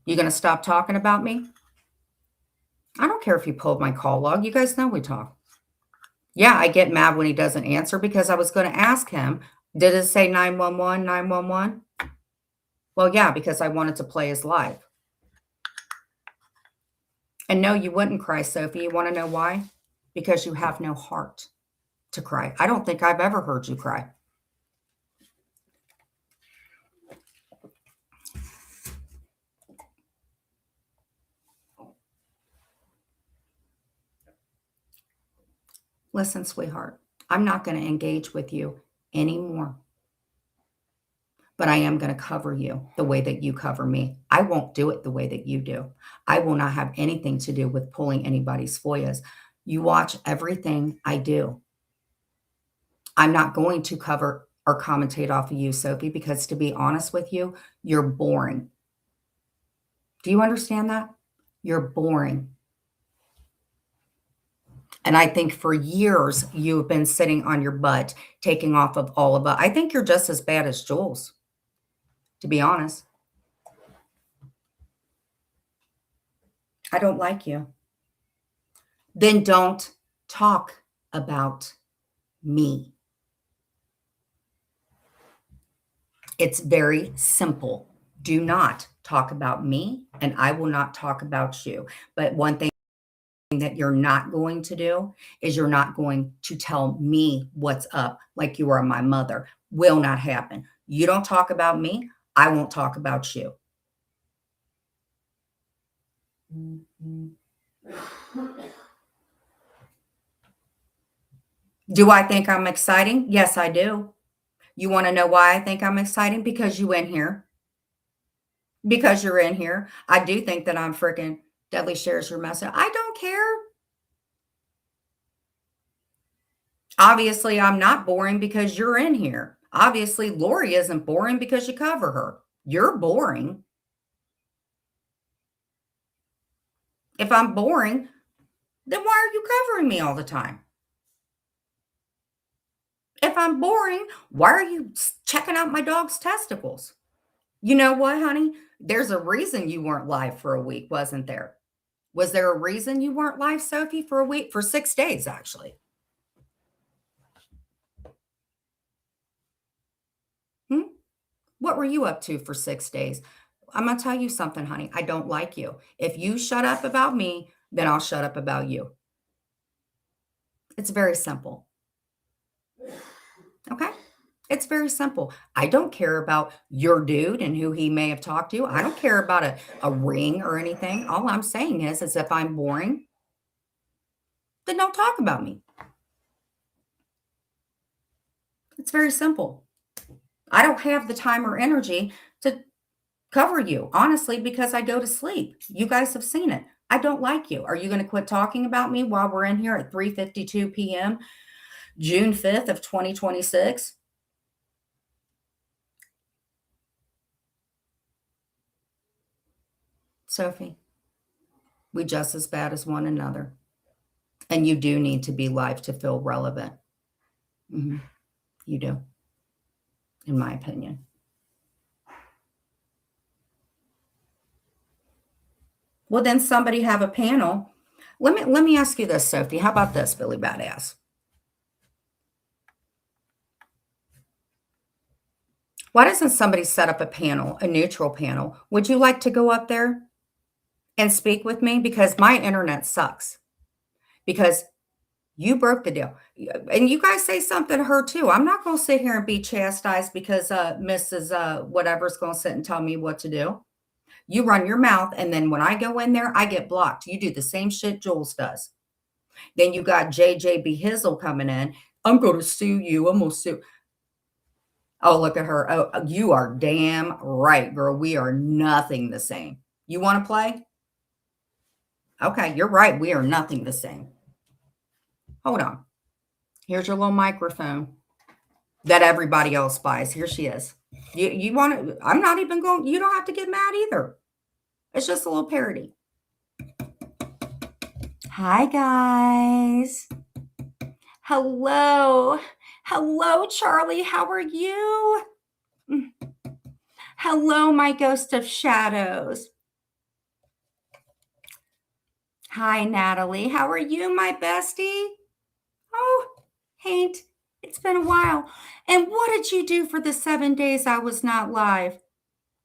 You going to stop talking about me? I don't care if you pulled my call log. You guys know we talk. Yeah, I get mad when he doesn't answer because I was going to ask him, did it say 911, 911? Well, yeah, because I wanted to play his live. And no, you wouldn't cry, Sophie. You want to know why? Because you have no heart to cry. I don't think I've ever heard you cry. Listen, sweetheart, I'm not going to engage with you anymore. But I am going to cover you the way that you cover me. I won't do it the way that you do. I will not have anything to do with pulling anybody's FOIAs. You watch everything I do. I'm not going to cover or commentate off of you, Sophie, because to be honest with you, you're boring. Do you understand that? You're boring. And I think for years you've been sitting on your butt, taking off of all of it. I think you're just as bad as Jules, to be honest. I don't like you. Then don't talk about me. It's very simple. Do not talk about me, and I will not talk about you. But one thing that you're not going to do is you're not going to tell me what's up like you are my mother. Will not happen. You don't talk about me, I won't talk about you. Do I think I'm exciting? Yes, I do. You want to know why I think I'm exciting? Because you in here. Because you're in here. I do think that I'm freaking Dudley shares your message. I don't care. Obviously, I'm not boring because you're in here. Obviously, Lori isn't boring because you cover her. You're boring. If I'm boring, then why are you covering me all the time? If I'm boring, why are you checking out my dog's testicles? You know what, honey? There's a reason you weren't live for a week, wasn't there? Was there a reason you weren't live, Sophie, for a week? For 6 days, actually. What were you up to for 6 days? I'm going to tell you something, honey. I don't like you. If you shut up about me, then I'll shut up about you. It's very simple. Okay? It's very simple. I don't care about your dude and who he may have talked to. I don't care about a ring or anything. All I'm saying is if I'm boring, then don't talk about me. It's very simple. I don't have the time or energy to cover you, honestly, because I go to sleep. You guys have seen it. I don't like you. Are you going to quit talking about me while we're in here at 3:52 p.m., June 5th of 2026? Sophie, we just as bad as one another. And you do need to be live to feel relevant. You do, in my opinion. Well, then somebody have a panel. Let me ask you this, Sophie. How about this, Billy Badass? Why doesn't somebody set up a panel, a neutral panel? Would you like to go up there and speak with me? Because my internet sucks. Because you broke the deal. And you guys say something to her too. I'm not going to sit here and be chastised because Mrs. Whatever's going to sit and tell me what to do. You run your mouth, and then when I go in there, I get blocked. You do the same shit Jules does. Then you got JJB Hizzle coming in. I'm going to sue you. I'm going to sue. Oh, look at her. Oh, you are damn right, girl. We are nothing the same. You want to play? Okay, you're right. We are nothing the same. Hold on. Here's your little microphone that everybody else buys. Here she is. You want to, I'm not even going, you don't have to get mad either. It's just a little parody. Hi, guys. Hello. Hello, Charlie. How are you? Hello, my ghost of shadows. Hi, Natalie. How are you, my bestie? Oh, Haint, it's been a while. And what did you do for the 7 days I was not live?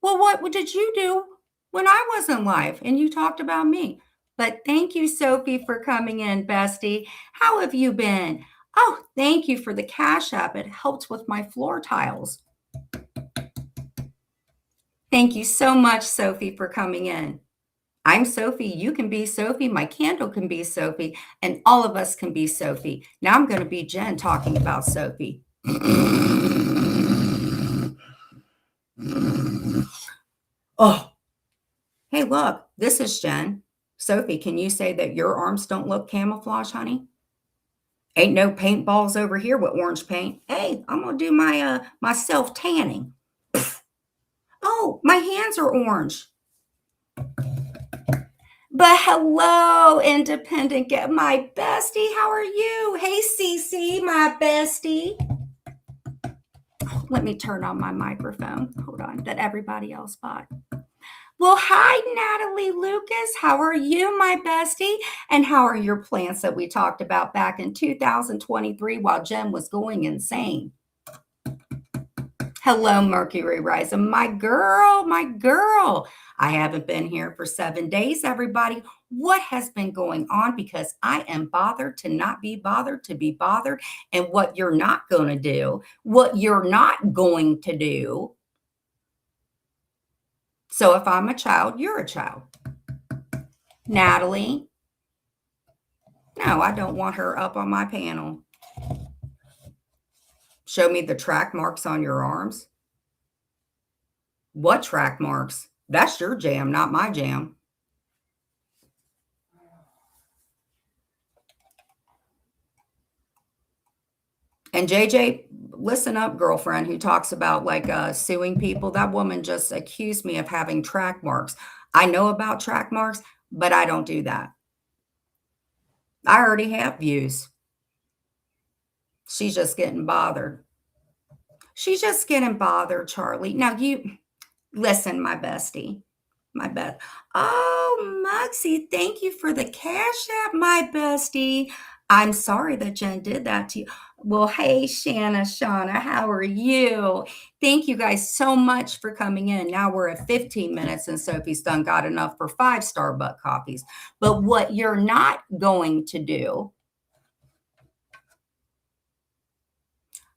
Well, what did you do when I wasn't live and you talked about me? But thank you, Sophie, for coming in, bestie. How have you been? Oh, thank you for the Cash App. It helped with my floor tiles. Thank you so much, Sophie, for coming in. I'm Sophie. You can be Sophie. My candle can be Sophie. And all of us can be Sophie. Now I'm going to be Jen talking about Sophie. Oh, hey, look, this is Jen. Sophie, can you say that your arms don't look camouflage, honey? Ain't no paintballs over here with orange paint. Hey, I'm going to do my self-tanning. Oh, my hands are orange. But hello, independent get my bestie. How are you? Hey, Cece, my bestie. Oh, let me turn on my microphone. Hold on, that everybody else bought. Well, hi, Natalie Lucas. How are you, my bestie? And how are your plants that we talked about back in 2023 while Jen was going insane? Hello, Mercury Rising. My girl, my girl. I haven't been here for 7 days, everybody. What has been going on? Because I am bothered to not be bothered to be bothered. And what you're not going to do, what you're not going to do. So if I'm a child, you're a child. Natalie. No, I don't want her up on my panel. Show me the track marks on your arms. What track marks? That's your jam, not my jam. And JJ, listen up, girlfriend, who talks about like suing people. That woman just accused me of having track marks. I know about track marks, but I don't do that. I already have views. She's just getting bothered. She's just getting bothered, Charlie. Now you listen, my bestie. My best. Oh, Mugsy, thank you for the Cash App, my bestie. I'm sorry that Jen did that to you. Well, hey, Shauna, how are you? Thank you guys so much for coming in. Now we're at 15 minutes and Sophie's done got enough for 5 Starbucks coffees. But what you're not going to do,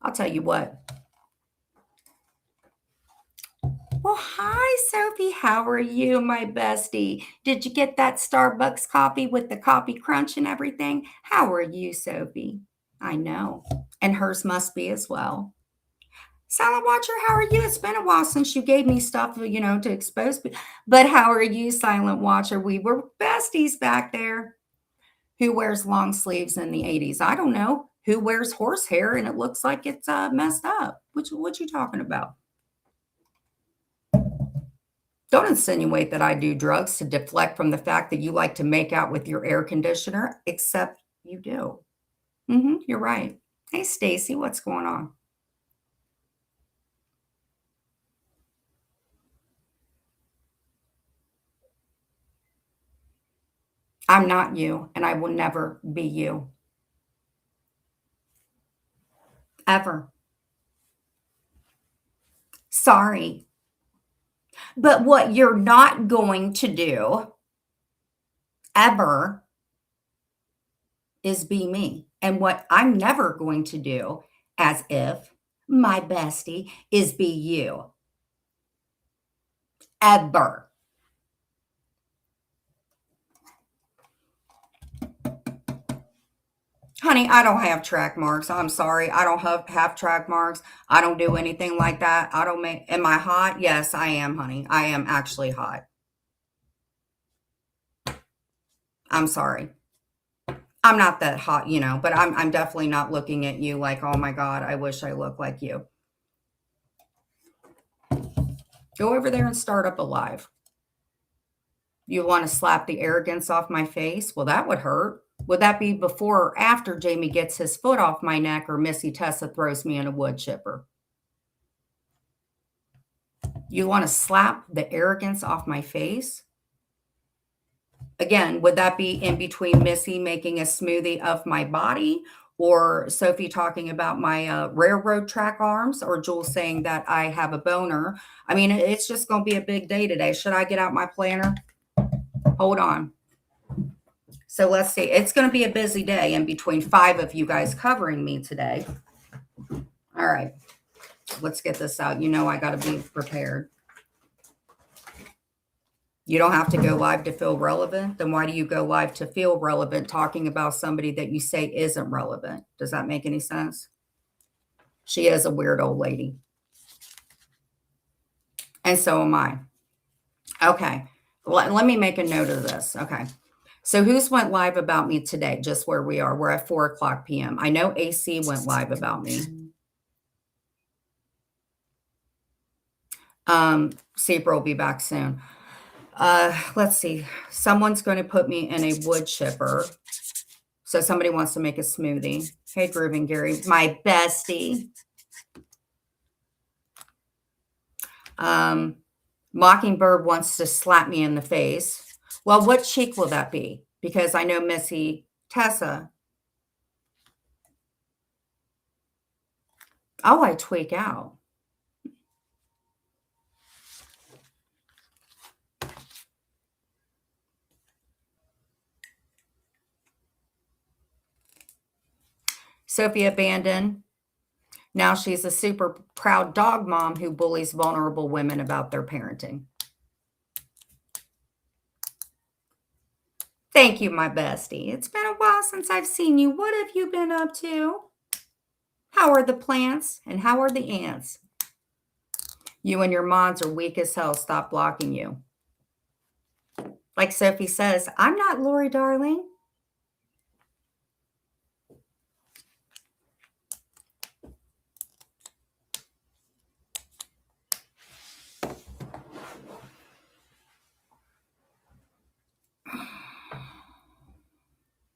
I'll tell you what. Well, hi, Sophie. How are you, my bestie? Did you get that Starbucks coffee with the coffee crunch and everything? How are you, Sophie? I know. And hers must be as well. Silent Watcher, how are you? It's been a while since you gave me stuff, you know, to expose me. But how are you, Silent Watcher? We were besties back there. Who wears long sleeves in the 80s? I don't know. Who wears horsehair and it looks like it's messed up? What you talking about? Don't insinuate that I do drugs to deflect from the fact that you like to make out with your air conditioner, except you do. You're right. Hey, Stacy, what's going on? I'm not you, and I will never be you. Ever. Sorry. But what you're not going to do, ever, is be me. And what I'm never going to do, as if my bestie, is be you. Ever. Honey, I don't have track marks. I'm sorry. I don't have track marks. I don't do anything like that. I don't make, am I hot? Yes, I am, honey. I am actually hot. I'm sorry. I'm not that hot, you know, but I'm definitely not looking at you like, oh my God, I wish I looked like you. Go over there and start up a live. You want to slap the arrogance off my face? Well, that would hurt. Would that be before or after Jamie gets his foot off my neck or Missy Tessa throws me in a wood chipper? You want to slap the arrogance off my face? Again, would that be in between Missy making a smoothie of my body or Sophie talking about my railroad track arms or Jules saying that I have a boner? I mean, it's just going to be a big day today. Should I get out my planner? Hold on. So let's see. It's going to be a busy day in between 5 of you guys covering me today. All right. Let's get this out. You know I got to be prepared. You don't have to go live to feel relevant. Then why do you go live to feel relevant talking about somebody that you say isn't relevant? Does that make any sense? She is a weird old lady. And so am I. Okay. Let me make a note of this. Okay. So who's went live about me today? Just where we are. We're at 4:00 p.m. I know AC went live about me. Sabra will be back soon. Let's see. Someone's going to put me in a wood chipper. So somebody wants to make a smoothie. Hey, Grooving Gary, my bestie. Mockingbird wants to slap me in the face. Well, what cheek will that be? Because I know Missy Tessa. Oh, I tweak out. Sophie abandoned. Now she's a super proud dog mom who bullies vulnerable women about their parenting. Thank you, my bestie. It's been a while since I've seen you. What have you been up to? How are the plants and how are the ants? You and your mods are weak as hell. Stop blocking you. Like Sophie says, I'm not Lori, darling.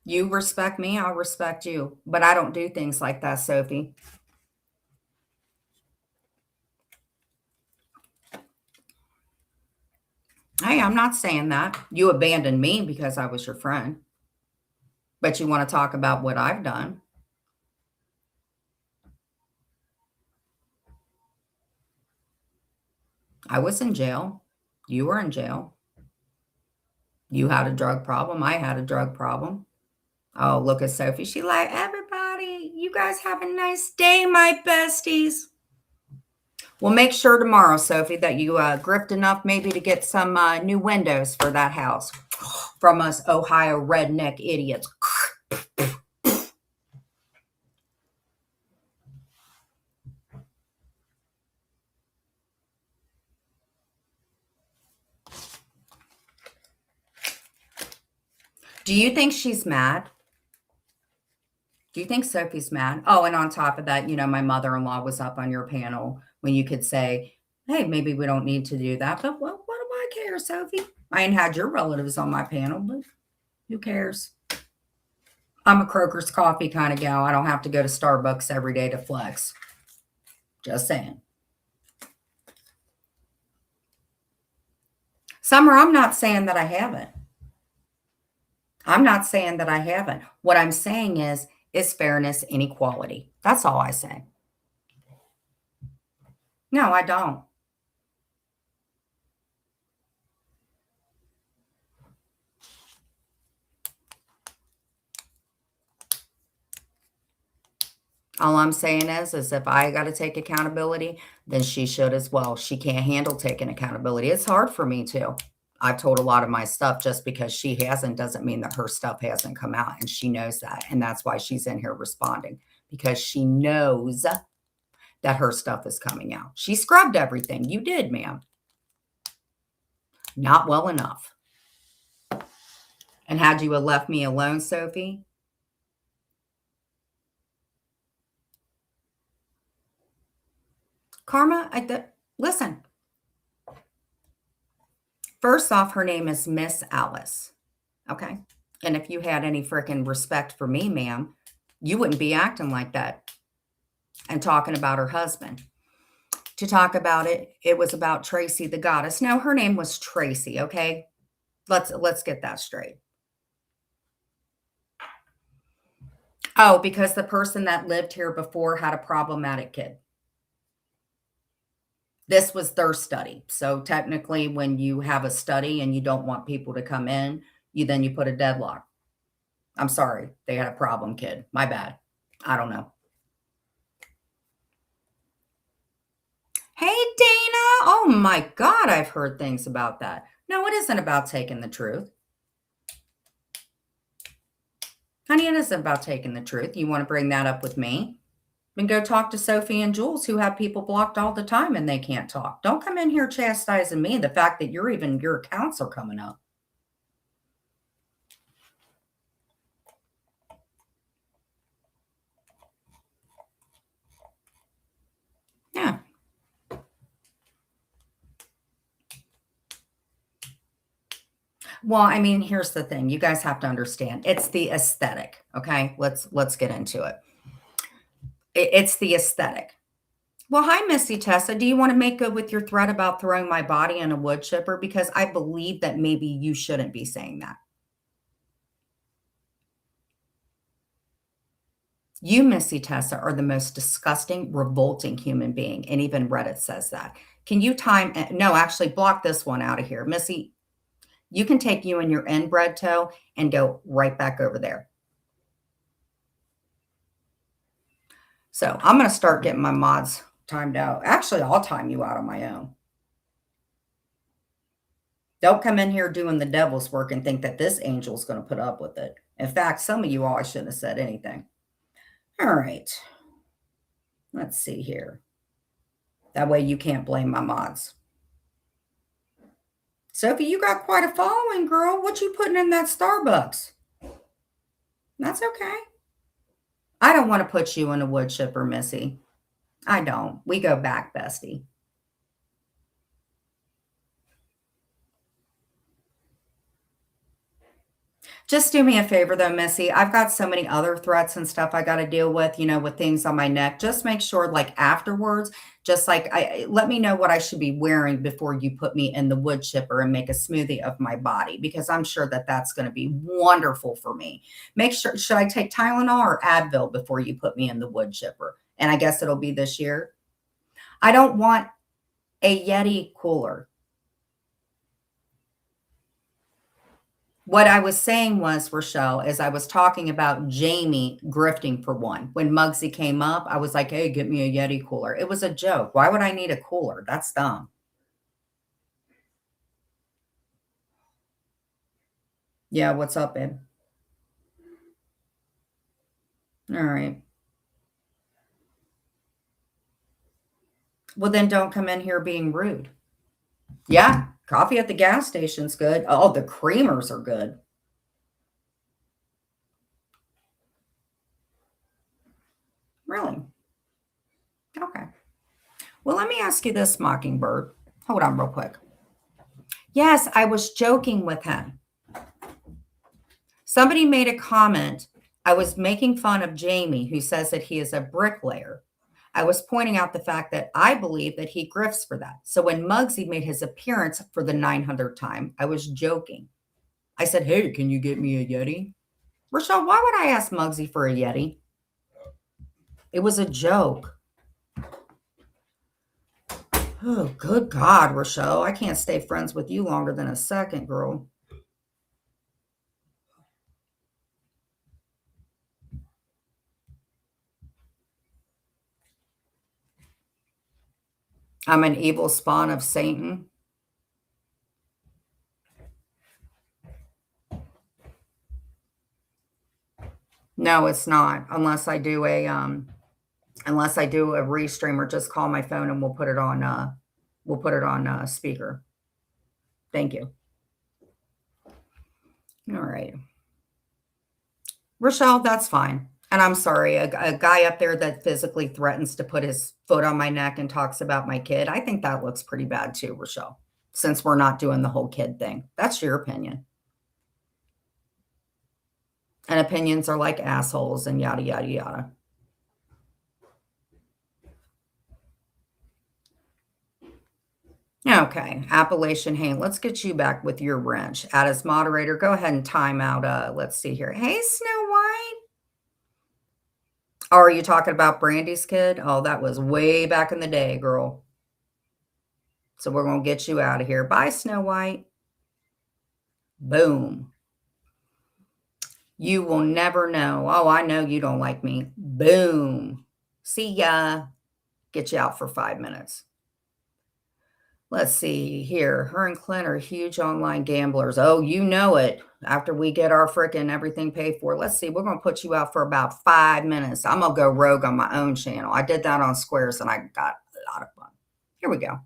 You respect me, I'll respect you. But I don't do things like that, Sophie. Hey, I'm not saying that. You abandoned me because I was your friend. But you want to talk about what I've done. I was in jail. You were in jail. You had a drug problem. I had a drug problem. Oh, look at Sophie. She like, everybody, you guys have a nice day, my besties. Well, make sure tomorrow, Sophie, that you grift enough maybe to get some new windows for that house from us Ohio redneck idiots. Do you think she's mad? Do you think Sophie's mad? Oh, and on top of that, my mother-in-law was up on your panel when you could say, hey, maybe we don't need to do that. But what do I care, Sophie? I ain't had your relatives on my panel, but who cares? I'm a Kroger's coffee kind of gal. I don't have to go to Starbucks every day to flex. Just saying. Summer, I'm not saying that I haven't. I'm not saying that I haven't. What I'm saying is fairness and equality. That's all I say. No, I don't. All I'm saying is if I got to take accountability, then she should as well. She can't handle taking accountability. It's hard for me too. I've told a lot of my stuff. Just because she hasn't doesn't mean that her stuff hasn't come out, and she knows that. And that's why she's in here responding, because she knows that her stuff is coming out. She scrubbed everything. You did, ma'am. Not well enough. And had you have left me alone, Sophie, Karma, listen. First off, her name is Miss Alice. Okay. And if you had any freaking respect for me, ma'am, you wouldn't be acting like that and talking about her husband. To talk about it, it was about Tracy the goddess. No, her name was Tracy, okay? Let's get that straight. Oh, because the person that lived here before had a problematic kid. This was their study. So technically, when you have a study and you don't want people to come in, you put a deadlock. I'm sorry. They had a problem kid. My bad. I don't know. Hey, Dana. Oh my God. I've heard things about that. No, it isn't about taking the truth. Honey, it isn't about taking the truth. You want to bring that up with me? Then go talk to Sophie and Jules, who have people blocked all the time and they can't talk. Don't come in here chastising me. The fact that your accounts are coming up. Yeah. Well, I mean, here's the thing. You guys have to understand. It's the aesthetic. Okay. Let's get into it. It's the aesthetic. Well, hi, Missy Tessa. Do you want to make good with your threat about throwing my body in a wood chipper? Because I believe that maybe you shouldn't be saying that. You, Missy Tessa, are the most disgusting, revolting human being. And even Reddit says that. Can you no, actually block this one out of here. Missy, you can take you and your inbred toe and go right back over there. So I'm going to start getting my mods timed out. Actually, I'll time you out on my own. Don't come in here doing the devil's work and think that this angel's going to put up with it. In fact, some of you all, I shouldn't have said anything. All right. Let's see here. That way you can't blame my mods. Sophie, you got quite a following, girl. What you putting in that Starbucks? That's okay. I don't want to put you in a wood chipper, Missy. I don't. We go back, bestie. Just do me a favor, though, Missy. I've got so many other threats and stuff I got to deal with, with things on my neck. Just make sure, like, afterwards, just like, let me know what I should be wearing before you put me in the wood chipper and make a smoothie of my body, because I'm sure that that's going to be wonderful for me. Make sure, should I take Tylenol or Advil before you put me in the wood chipper? And I guess it'll be this year. I don't want a Yeti cooler. What I was saying was, Rochelle, as I was talking about Jamie grifting for one. When Muggsy came up, I was like, hey, get me a Yeti cooler. It was a joke. Why would I need a cooler? That's dumb. Yeah, what's up, babe? All right. Well, then don't come in here being rude. Yeah, coffee at the gas station's good. Oh, the creamers are good. Well, let me ask you this, Mockingbird. Hold on real quick. Yes, I was joking with him. Somebody made a comment. I was making fun of Jamie, who says that he is a bricklayer. I was pointing out the fact that I believe that he grifts for that. So when Muggsy made his appearance for the 900th time, I was joking. I said, hey, can you get me a Yeti? Rochelle, why would I ask Muggsy for a Yeti? It was a joke. Oh, good God, Rochelle. I can't stay friends with you longer than a second, girl. I'm an evil spawn of Satan. No, it's not. Unless I do a restream or just call my phone and we'll put it on speaker. Thank you. All right. Rochelle, that's fine. And I'm sorry, a guy up there that physically threatens to put his foot on my neck and talks about my kid, I think that looks pretty bad too, Rochelle, since we're not doing the whole kid thing. That's your opinion. And opinions are like assholes and yada, yada, yada. Okay, Appalachian Hayne, let's get you back with your wrench. Add as moderator, go ahead and time out. Let's see here. Hey, Snow White. Oh, are you talking about Brandy's kid? Oh, that was way back in the day, girl. So we're going to get you out of here. Bye, Snow White. Boom. You will never know. Oh, I know you don't like me. Boom. See ya. Get you out for 5 minutes. Let's see here. Her and Clint are huge online gamblers. Oh, you know it. After we get our frickin' everything paid for. Let's see. We're going to put you out for about 5 minutes. I'm going to go rogue on my own channel. I did that on Squares and I got a lot of fun. Here we go.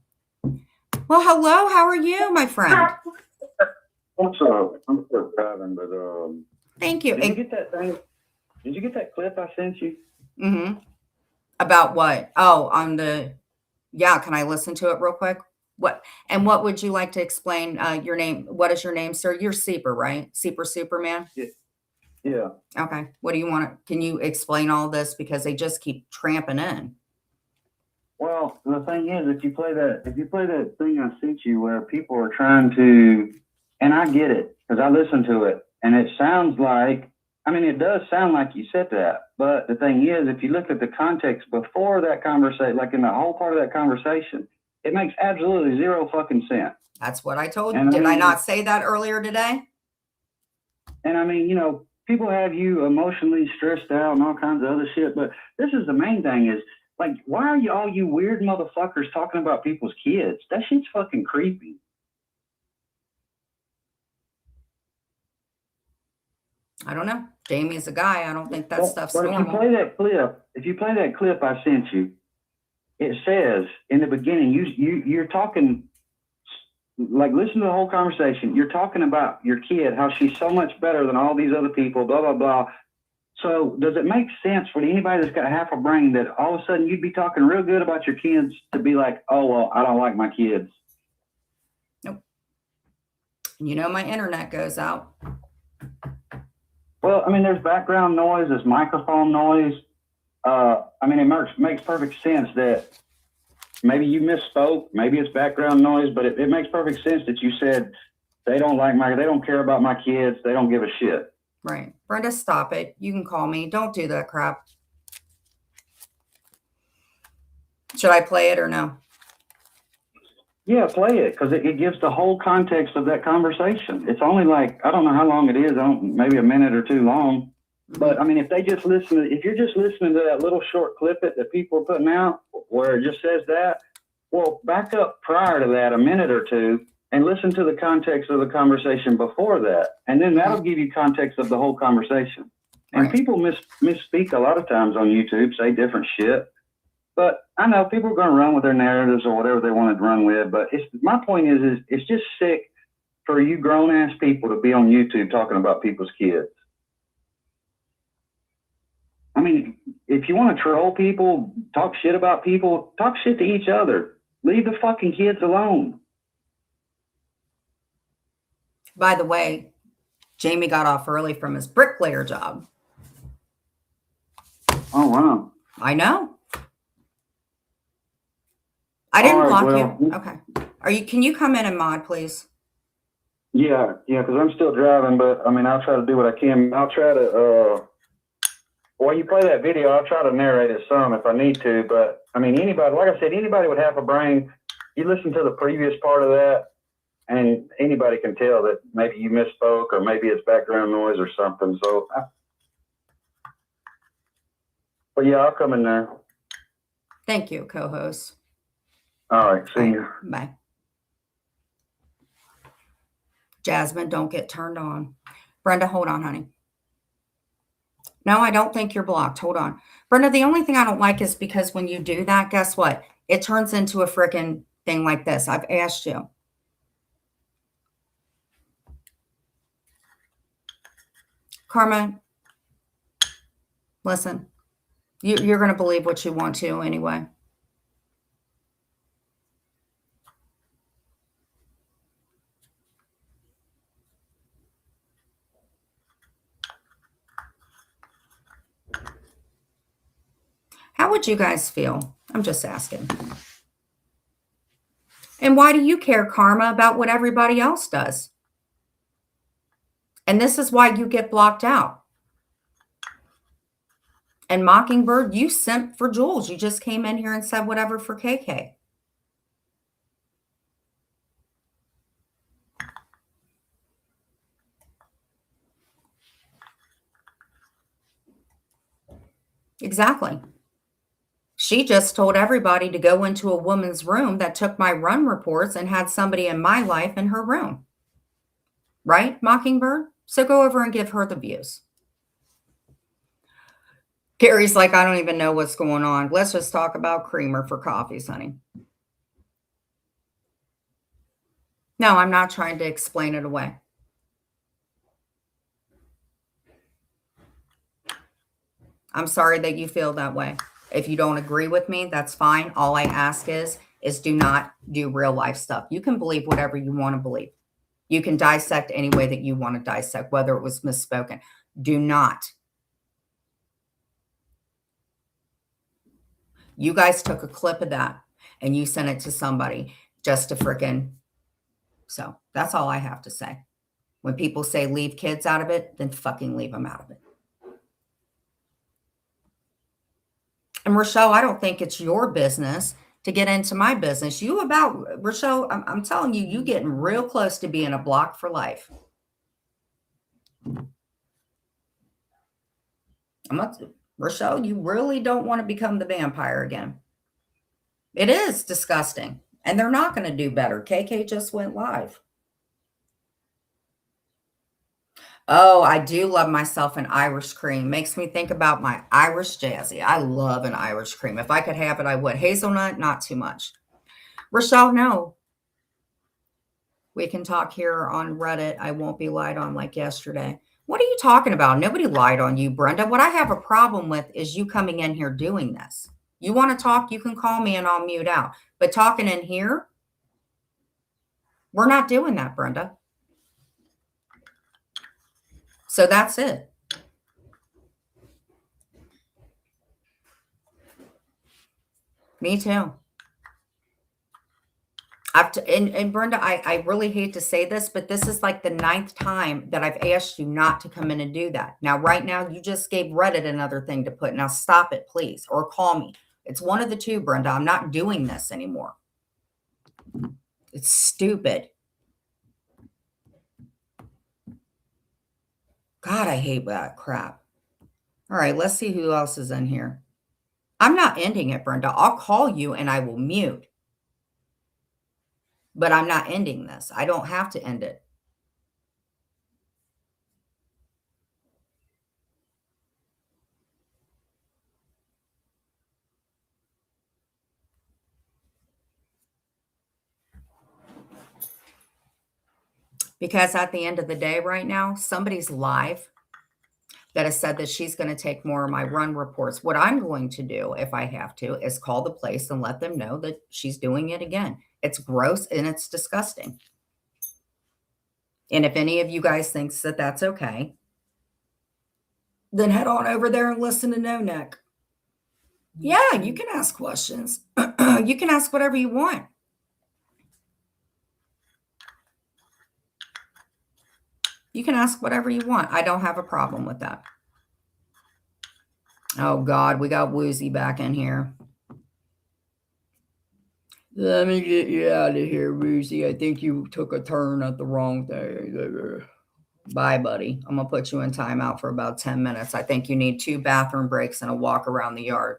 Well, hello. How are you, my friend? I'm still driving, but Thank you. Did you get that thing? Did you get that clip I sent you? Mm-hmm. About what? Oh, on the. Yeah. Can I listen to it real quick? What would you like to explain? Your name? What is your name, sir? You're Seeper, right? Seeper Superman. Yeah. Okay. What do you want? Can you explain all this because they just keep tramping in? Well, the thing is, if you play that thing I sent you where people are trying to, and I get it because I listened to it, and it sounds like, I mean, it does sound like you said that, but the thing is, if you look at the context before that conversation, like in the whole part of that conversation, it makes absolutely zero fucking sense. That's what I told you. Did I not say that earlier today? And I mean, you know, people have you emotionally stressed out and all kinds of other shit, but this is the main thing is, like, why are you all you weird motherfuckers talking about people's kids? That shit's fucking creepy. I don't know. Jamie's a guy. I don't think that stuff's normal. If you play that clip I sent you, it says in the beginning, you're talking, like, listen to the whole conversation. You're talking about your kid, how she's so much better than all these other people, blah, blah, blah. So does it make sense for anybody that's got half a brain that all of a sudden you'd be talking real good about your kids to be like, oh, well, I don't like my kids? Nope. You know, my internet goes out. Well, I mean, there's background noise, there's microphone noise. I mean, it makes perfect sense that maybe you misspoke, maybe it's background noise, but it makes perfect sense that you said they don't care about my kids, they don't give a shit. Right. Brenda, stop it. You can call me. Don't do that crap. Should I play it or no? Yeah, play it, because it gives the whole context of that conversation. It's only like, I don't know how long it is, maybe a minute or two long. But I mean, if you're just listening to that little short clip that people are putting out where it just says that, well, back up prior to that a minute or two and listen to the context of the conversation before that. And then that'll give you context of the whole conversation. And people misspeak a lot of times on YouTube, say different shit. But I know people are going to run with their narratives or whatever they want to run with. But my point is it's just sick for you grown-ass people to be on YouTube talking about people's kids. I mean, if you want to troll people, talk shit about people, talk shit to each other. Leave the fucking kids alone. By the way, Jamie got off early from his bricklayer job. Oh, wow. I know. I didn't All right, block you. well, Okay. Can you come in and mod, please? Yeah, because I'm still driving, but I mean, I'll try to do what I can. I'll try to, while you play that video, I'll try to narrate it some if I need to. But I mean, anybody, like I said, anybody with half a brain, you listen to the previous part of that, and anybody can tell that maybe you misspoke or maybe it's background noise or something. So, but yeah, I'll come in there. Thank you, co-host. All right, see you. Bye. Jasmine, don't get turned on. Brenda, hold on, honey. No, I don't think you're blocked. Hold on. Brenda, the only thing I don't like is because when you do that, guess what? It turns into a freaking thing like this. I've asked you. Karma, listen, you're going to believe what you want to anyway. How would you guys feel? I'm just asking. And why do you care, Karma, about what everybody else does? And this is why you get blocked out. And Mockingbird, you simp for Jules. You just came in here and said whatever for KK. Exactly. She just told everybody to go into a woman's room that took my run reports and had somebody in my life in her room. Right, Mockingbird? So go over and give her the views. Gary's like, I don't even know what's going on. Let's just talk about creamer for coffees, honey. No, I'm not trying to explain it away. I'm sorry that you feel that way. If you don't agree with me, that's fine. All I ask is do not do real life stuff. You can believe whatever you want to believe. You can dissect any way that you want to dissect, whether it was misspoken. Do not. You guys took a clip of that and you sent it to somebody just to frickin'. So that's all I have to say. When people say leave kids out of it, then fucking leave them out of it. And Rochelle, I don't think it's your business to get into my business. Rochelle, I'm telling you, you getting real close to being a block for life. Rochelle, you really don't want to become the vampire again. It is disgusting. And they're not going to do better. KK just went live. Oh, I do love myself an Irish cream. Makes me think about my Irish Jazzy. I love an Irish cream. If I could have it, I would. Hazelnut, not too much. Rochelle, no. We can talk here on Reddit. I won't be lied on like yesterday. What are you talking about? Nobody lied on you, Brenda. What I have a problem with is you coming in here doing this. You want to talk, you can call me and I'll mute out. But talking in here, we're not doing that, Brenda. So that's it. Me too. And Brenda, I really hate to say this, but this is like the 9th time that I've asked you not to come in and do that. Now, right now, you just gave Reddit another thing to put. Now, stop it, please, or call me. It's one of the two, Brenda. I'm not doing this anymore. It's stupid. God, I hate that crap. All right, let's see who else is in here. I'm not ending it, Brenda. I'll call you and I will mute. But I'm not ending this. I don't have to end it. Because at the end of the day right now, somebody's live that has said that she's going to take more of my run reports. What I'm going to do, if I have to, is call the place and let them know that she's doing it again. It's gross and it's disgusting. And if any of you guys thinks that that's okay, then head on over there and listen to No Neck. Yeah, you can ask questions. You can ask whatever you want. You can ask whatever you want. I don't have a problem with that. Oh, God, we got Woozy back in here. Let me get you out of here, Woozy. I think you took a turn at the wrong thing. Bye, buddy. I'm going to put you in timeout for about 10 minutes. I think you need 2 bathroom breaks and a walk around the yard.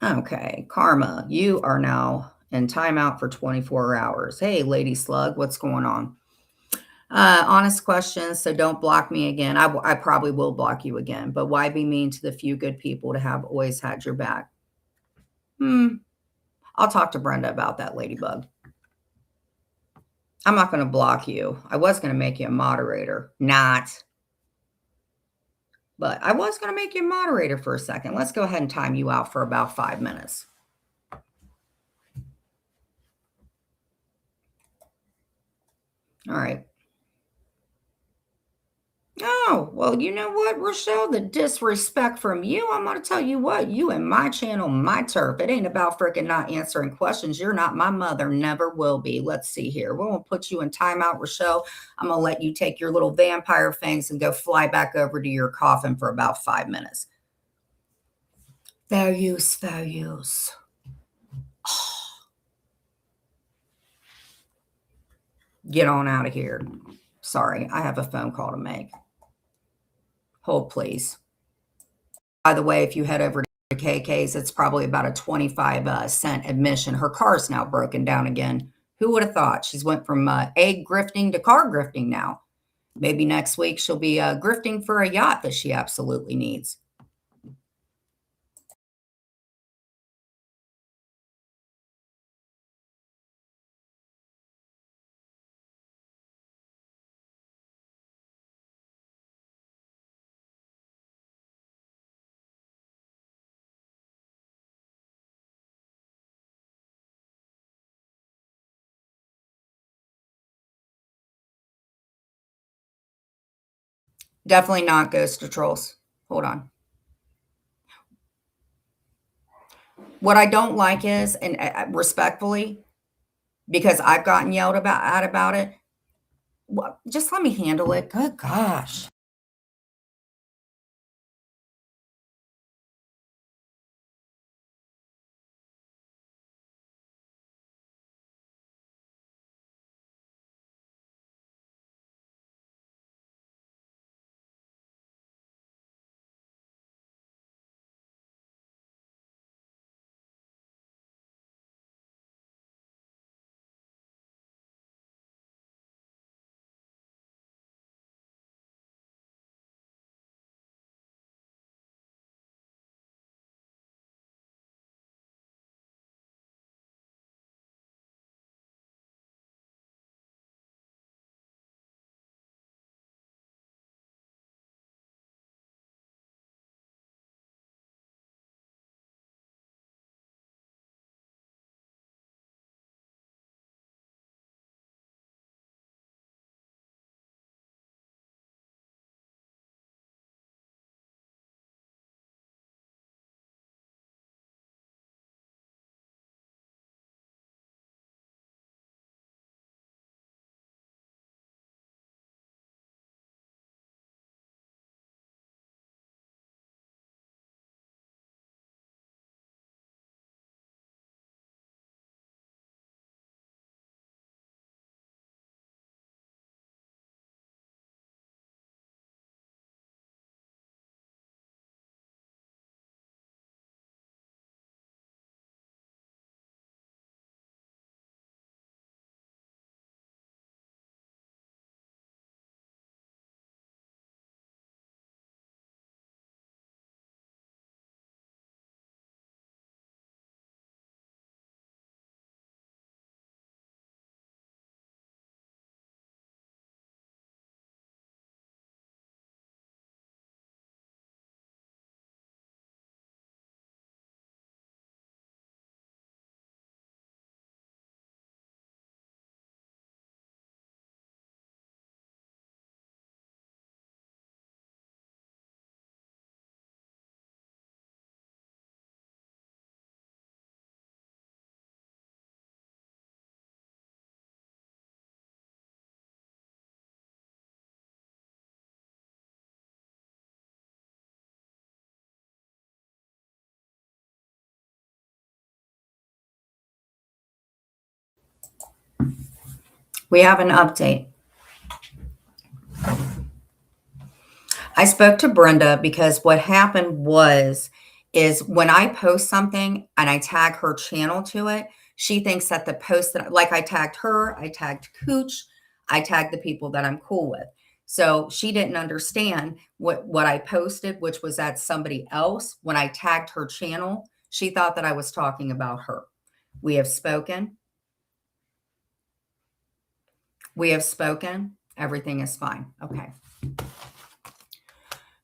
Okay, Karma, you are now in timeout for 24 hours. Hey, Lady Slug, what's going on? Honest questions, so don't block me again. I probably will block you again, but why be mean to the few good people to have always had your back? I'll talk to Brenda about that, Ladybug. I'm not going to block you. I was going to make you a moderator. Not. But I was going to make you a moderator for a second. Let's go ahead and time you out for about 5 minutes. All right. Oh, well, you know what, Rochelle? The disrespect from you, I'm going to tell you what, you and my channel, my turf. It ain't about freaking not answering questions. You're not my mother, never will be. Let's see here. We're going to put you in timeout, Rochelle. I'm going to let you take your little vampire fangs and go fly back over to your coffin for about 5 minutes. Fair use, fair use. Get on out of here. Sorry, I have a phone call to make. Hold, please. By the way, if you head over to KK's, it's probably about a 25 cent admission. Her car's now broken down again. Who would have thought? She's went from egg grifting to car grifting now. Maybe next week she'll be grifting for a yacht that she absolutely needs. Definitely not Ghost of Trolls. Hold on. What I don't like is, and respectfully, because I've gotten yelled at about it, well, just let me handle it. Good gosh. We have an update. I spoke to Brenda because what happened is when I post something and I tag her channel to it, she thinks that the post that, like, I tagged her, I tagged Cooch, I tagged the people that I'm cool with. So she didn't understand what I posted, which was at somebody else. When I tagged her channel, she thought that I was talking about her. We have spoken. We have spoken. Everything is fine. Okay.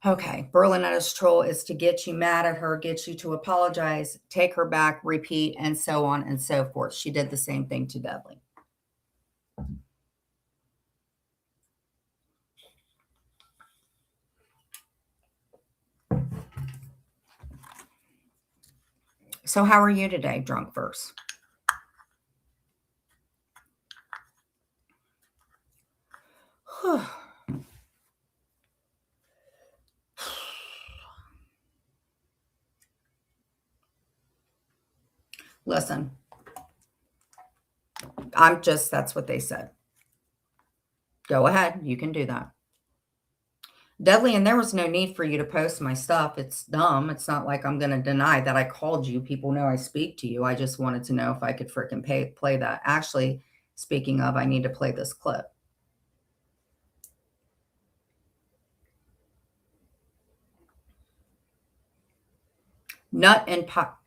Okay. Berlinetta's troll is to get you mad at her, get you to apologize, take her back, repeat, and so on and so forth. She did the same thing to Dudley. So how are you today, drunk verse? Listen, that's what they said. Go ahead. You can do that. Dudley, and there was no need for you to post my stuff. It's dumb. It's not like I'm going to deny that I called you. People know I speak to you. I just wanted to know if I could freaking play that. Actually, speaking of, I need to play this clip. Nut and pop.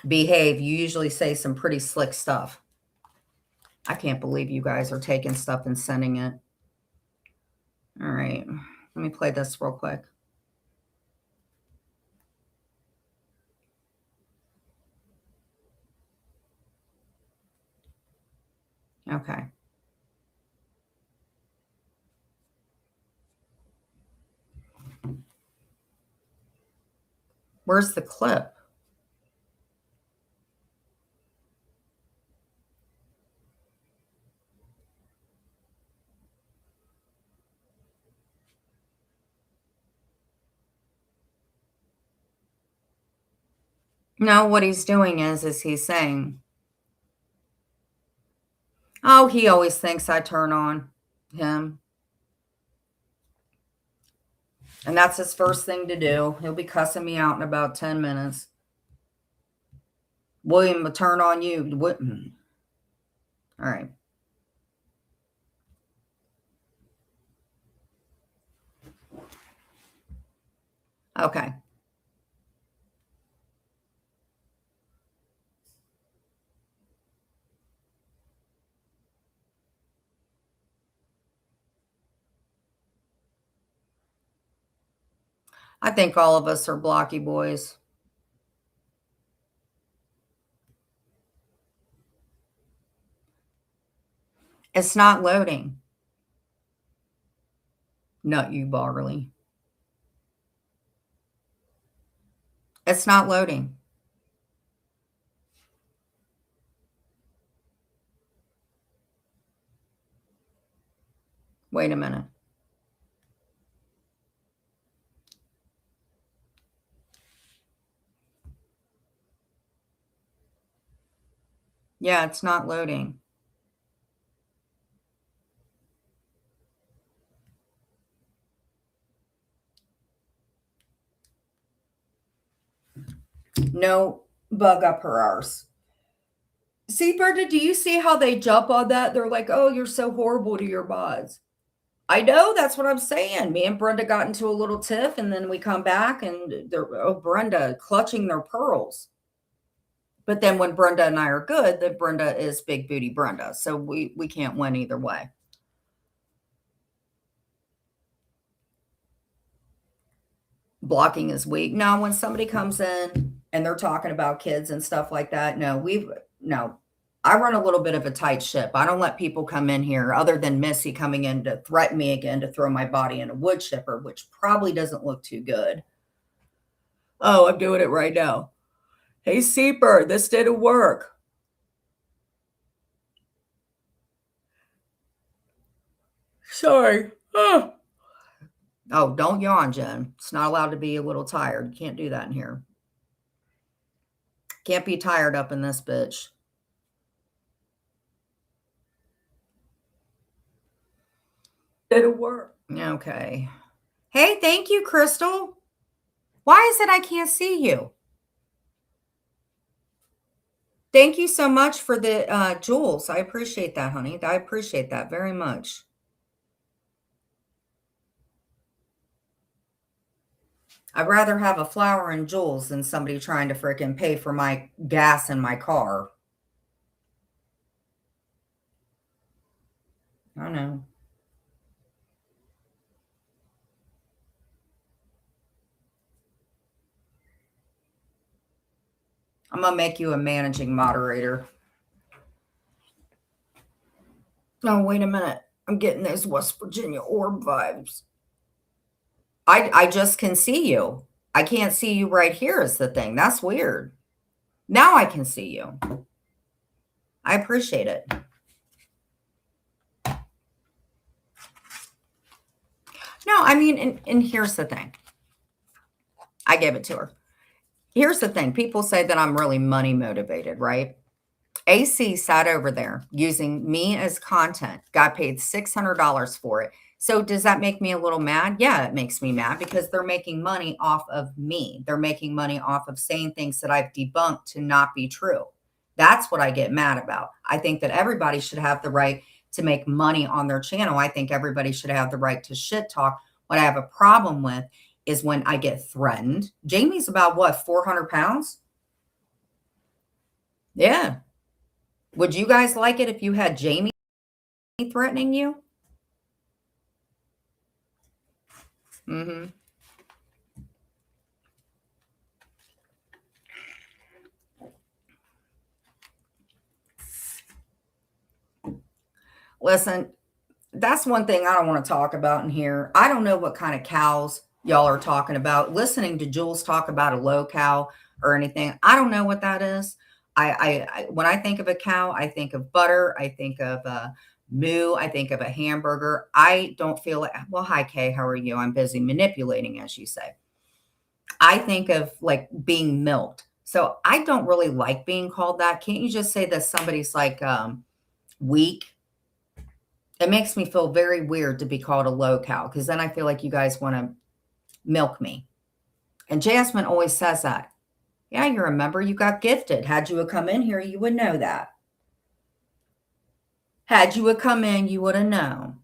Behave. You usually say some pretty slick stuff. I can't believe you guys are taking stuff and sending it. All right. Let me play this real quick. Okay. Where's the clip? No, what he's doing is he's saying, oh, he always thinks I turn on him. And that's his first thing to do. He'll be cussing me out in about 10 minutes. William will turn on you. Wouldn't. All right. Okay. I think all of us are blocky boys. It's not loading. Nut you barley. It's not loading. Wait a minute. Yeah, it's not loading. No bug up her arse. See, Brenda, do you see how they jump on that? They're like, oh, you're so horrible to your mods. I know, that's what I'm saying. Me and Brenda got into a little tiff, and then we come back, and they're, oh, Brenda, clutching their pearls. But then when Brenda and I are good, then Brenda is big booty Brenda. So we can't win either way. Blocking is weak. No, when somebody comes in and they're talking about kids and stuff like that, no. I run a little bit of a tight ship. I don't let people come in here other than Missy coming in to threaten me again to throw my body in a wood chipper, which probably doesn't look too good. Oh, I'm doing it right now. Hey, Seeper, this didn't work. Sorry. Oh, don't yawn, Jen. It's not allowed to be a little tired. You can't do that in here. Can't be tired up in this bitch. It'll work. Okay. Hey, thank you, Crystal. Why is it I can't see you? Thank you so much for the jewels. I appreciate that, honey. I appreciate that very much. I'd rather have a flower and jewels than somebody trying to freaking pay for my gas in my car. I know. I'm going to make you a managing moderator. Oh, wait a minute. I'm getting those West Virginia orb vibes. I just can see you. I can't see you right here is the thing. That's weird. Now I can see you. I appreciate it. No, I mean, and here's the thing. I gave it to her. Here's the thing. People say that I'm really money motivated, right? AC sat over there using me as content, got paid $600 for it. So does that make me a little mad? Yeah, it makes me mad because they're making money off of me. They're making money off of saying things that I've debunked to not be true. That's what I get mad about. I think that everybody should have the right to make money on their channel. I think everybody should have the right to shit talk. What I have a problem with is when I get threatened. Jamie's about what, 400 pounds? Yeah. Would you guys like it if you had Jamie threatening you? Mm-hmm. Listen, that's one thing I don't want to talk about in here. I don't know what kind of cows y'all are talking about. Listening to Jules talk about a low cow or anything, I don't know what that is. I when I think of a cow, I think of butter. I think of moo. I think of a hamburger. I don't feel like, well, hi, Kay, how are you? I'm busy manipulating, as you say. I think of like being milked. So I don't really like being called that. Can't you just say that somebody's like weak? It makes me feel very weird to be called a low cow because then I feel like you guys want to milk me. And Jasmine always says that. Yeah, you remember you got gifted. Had you have come in here, you would know that. Had you have come in, you would have known.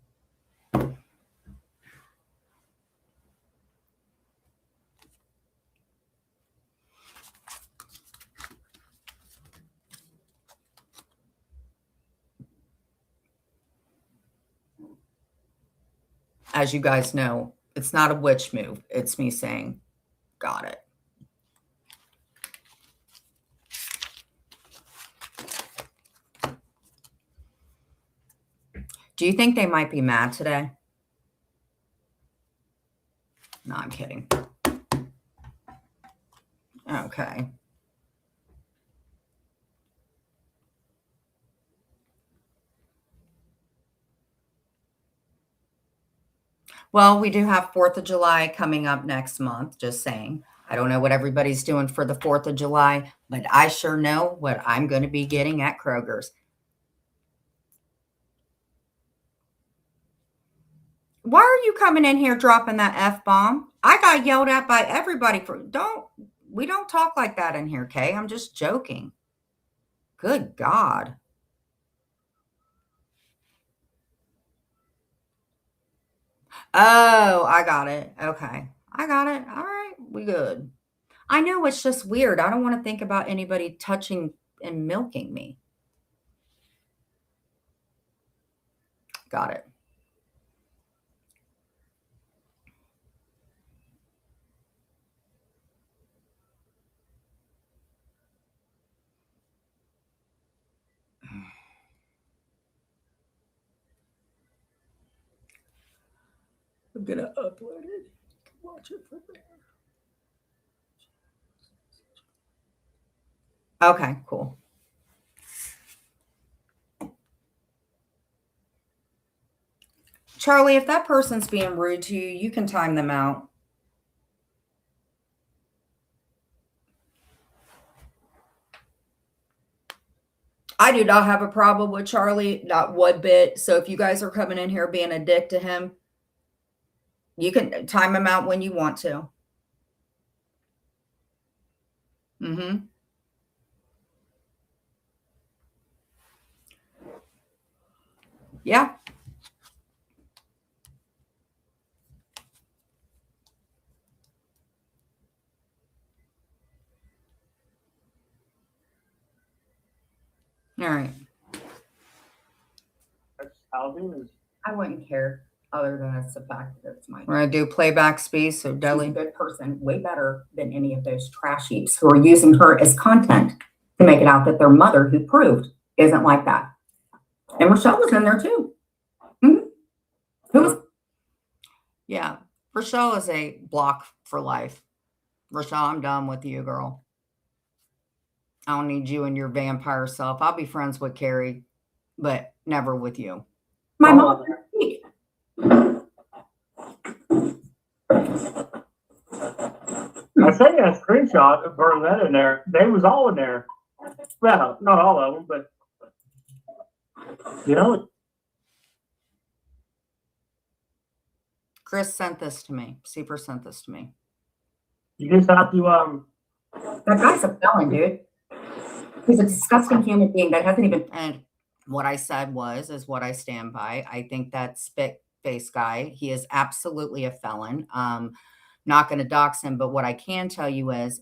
As you guys know, it's not a witch move. It's me saying, got it. Do you think they might be mad today? No, I'm kidding. Okay. Well, we do have 4th of July coming up next month, just saying. I don't know what everybody's doing for the 4th of July, but I sure know what I'm going to be getting at Kroger's. Why are you coming in here dropping that F-bomb? I got yelled at by everybody for, we don't talk like that in here, Kay. I'm just joking. Good God. Oh, I got it. Okay. I got it. All right. We good. I know it's just weird. I don't want to think about anybody touching and milking me. Got it. I'm going to upload it. You can watch it from there. Okay, cool. Charlie, if that person's being rude to you, you can time them out. I do not have a problem with Charlie, not one bit. So if you guys are coming in here being a dick to him, You can time them out when you want to. Mm-hmm. Yeah. All right. Housing is. I wouldn't care other than it's the fact that it's mine. We're going to do playback speed. So She's Deli. a good person, way better than any of those trash heaps who are using her as content to make it out that their mother, who proved, isn't like that. And Rochelle was in there too. Mm-hmm. Who was? Yeah. Rochelle is a block for life. Rochelle, I'm done with you, girl. I don't need you and your vampire self. I'll be friends with Carrie, but never with you. My mom. I sent you a screenshot of Bernadette in there. They was all in there. Well, not all of them, but you know, Chris sent this to me. Super sent this to me. you just have to That guy's a felon, dude. He's a disgusting human being that hasn't even. And what I said is what I stand by. I think that spit face guy, he is absolutely a felon. Not going to dox him, but what I can tell you is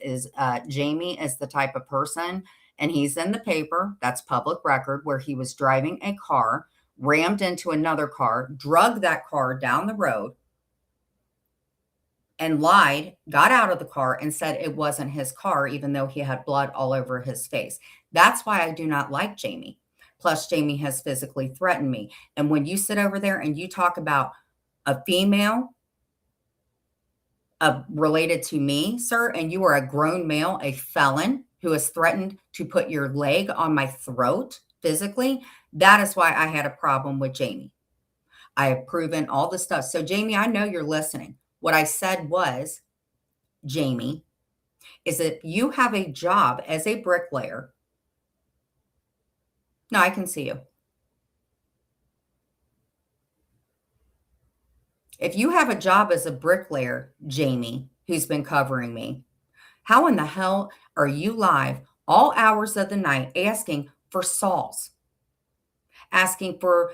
Jamie is the type of person, and he's in the paper, that's public record, where he was driving a car, rammed into another car, drugged that car down the road, and lied, got out of the car and said it wasn't his car, even though he had blood all over his face. That's why I do not like Jamie. Plus, Jamie has physically threatened me. And when you sit over there and you talk about a female related to me, sir, and you are a grown male, a felon who has threatened to put your leg on my throat physically, that is why I had a problem with Jamie. I have proven all the stuff. So, Jamie, I know you're listening. What I said was, Jamie, is if you have a job as a bricklayer. No, I can see you. If you have a job as a bricklayer, Jamie, who's been covering me, how in the hell are you live all hours of the night asking for saws, asking for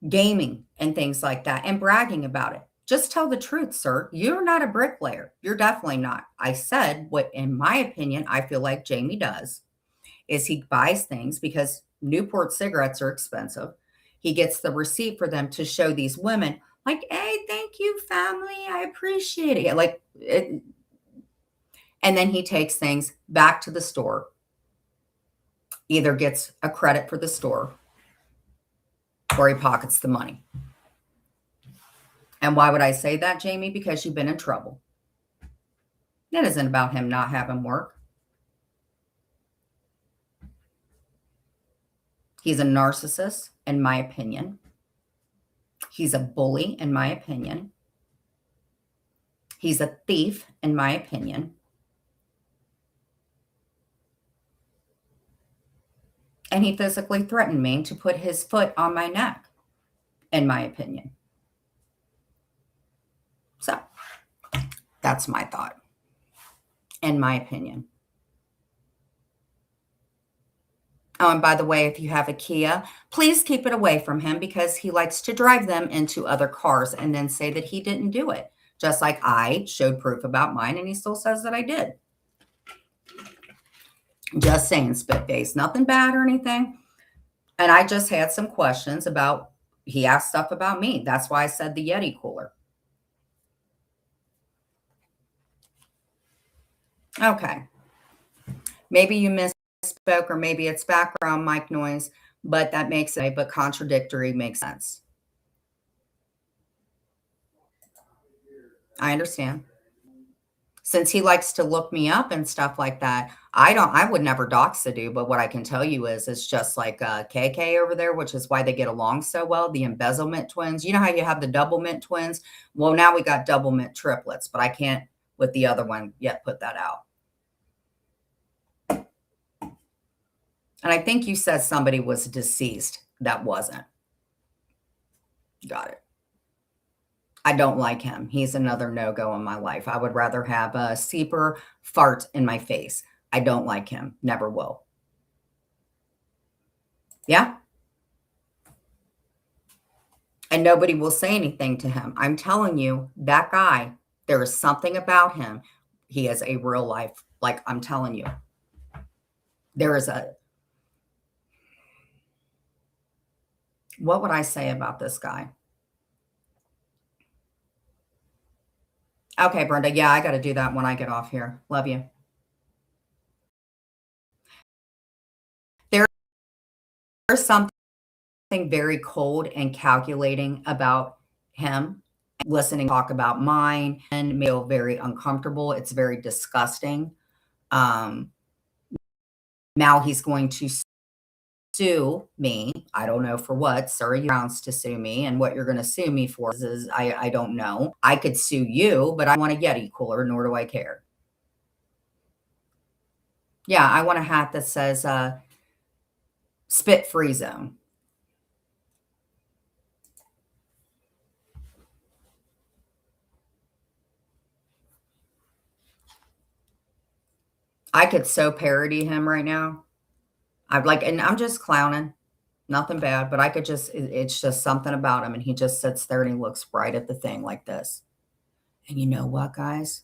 gaming and things like that, and bragging about it? Just tell the truth, sir. You're not a bricklayer. You're definitely not. I said what, in my opinion, I feel like Jamie does is he buys things because Newport cigarettes are expensive. He gets the receipt for them to show these women, like, hey, thank you, family. I appreciate it. Like, it, and then he takes things back to the store, either gets a credit for the store or he pockets the money. And why would I say that, Jamie? Because you've been in trouble. It isn't about him not having work. He's a narcissist, in my opinion. He's a bully, in my opinion. He's a thief, in my opinion. And he physically threatened me to put his foot on my neck, in my opinion. So that's my thought, in my opinion. Oh, and by the way, if you have a Kia, please keep it away from him because he likes to drive them into other cars and then say that he didn't do it. Just like I showed proof about mine and he still says that I did. Just saying, spit face, nothing bad or anything. And I just had some questions about, he asked stuff about me. That's why I said the Yeti cooler. Okay. Maybe you misspoke or maybe it's background mic noise, but that makes it, but contradictory makes sense. I understand. Since he likes to look me up and stuff like that, I would never dox the dude, but what I can tell you is it's just like KK over there, which is why they get along so well. The embezzlement twins. You know how you have the double mint twins? Well, now we got double mint triplets, but I can't with the other one yet put that out. And I think you said somebody was deceased. That wasn't. Got it. I don't like him. He's another no-go in my life. I would rather have a Seeper fart in my face. I don't like him. Never will. Yeah. And nobody will say anything to him. I'm telling you, that guy, there is something about him. He is a real life, like I'm telling you. There is a, what would I say about this guy? Okay, Brenda. Yeah, I got to do that when I get off here. Love you. There's something very cold and calculating about him. Listening talk about mine and feel very uncomfortable. It's very disgusting. Now he's going to sue me. I don't know for what. Sir, you grounds to sue me, and what you're going to sue me for is I don't know. I could sue you, but I want a Yeti cooler, nor do I care. Yeah, I want a hat that says spit free zone. I could so parody him right now. I'd like, and I'm just clowning, nothing bad, but I could just, it's just something about him. And he just sits there and he looks right at the thing like this. And you know what, guys?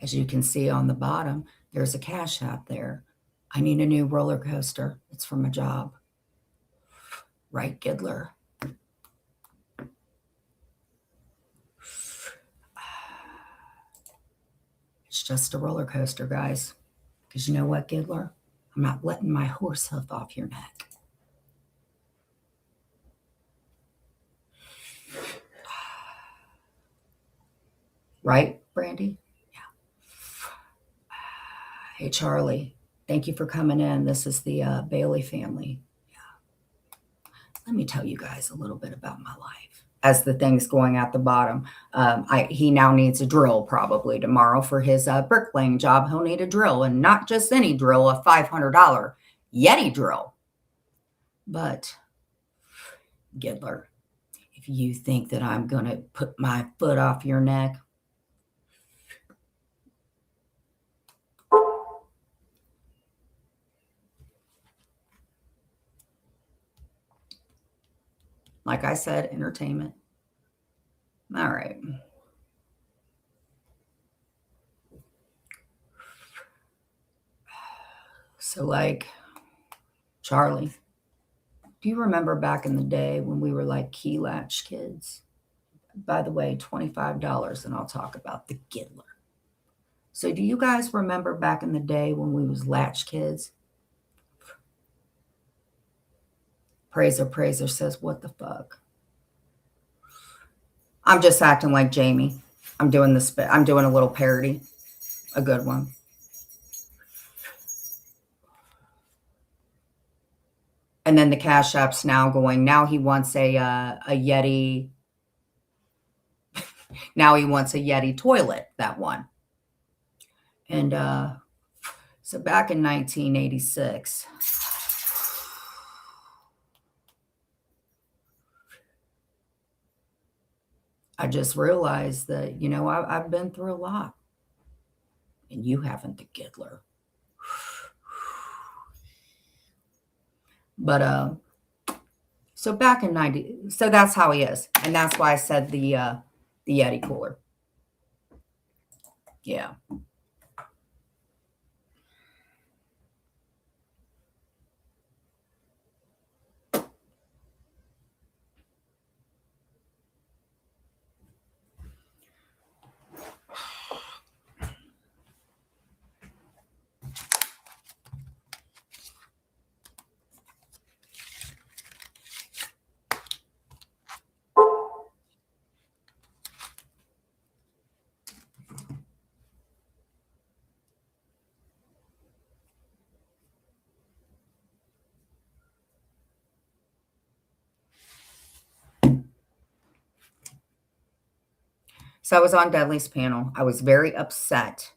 As you can see on the bottom, there's a cash app there. I need a new roller coaster. It's from a job. Right, Giddler? It's just a roller coaster, guys. Because you know what, Giddler? I'm not letting my horse hoof off your neck. Right, Brandy? Yeah. Hey, Charlie. Thank you for coming in. This is the Bailey family. Yeah. Let me tell you guys a little bit about my life. As the thing's going at the bottom, he now needs a drill probably tomorrow for his bricklaying job. He'll need a drill, and not just any drill, a $500 Yeti drill. But Giddler, if you think that I'm going to put my foot off your neck, like I said, entertainment. All right. So like, Charlie, do you remember back in the day when we were like key latch kids? By the way, $25, and I'll talk about the Giddler. So do you guys remember back in the day when we was latch kids? Praiser says, what the fuck? I'm just acting like Jamie. I'm doing a little parody, a good one. And then the Cash App's now going, now he wants a Yeti. Now he wants a Yeti toilet, that one. And so back in 1986, I just realized that, you know, I've been through a lot. And you haven't, the Giddler. But so back in 90, so that's how he is. And that's why I said the Yeti cooler. Yeah. So I was on Dudley's panel. I was very upset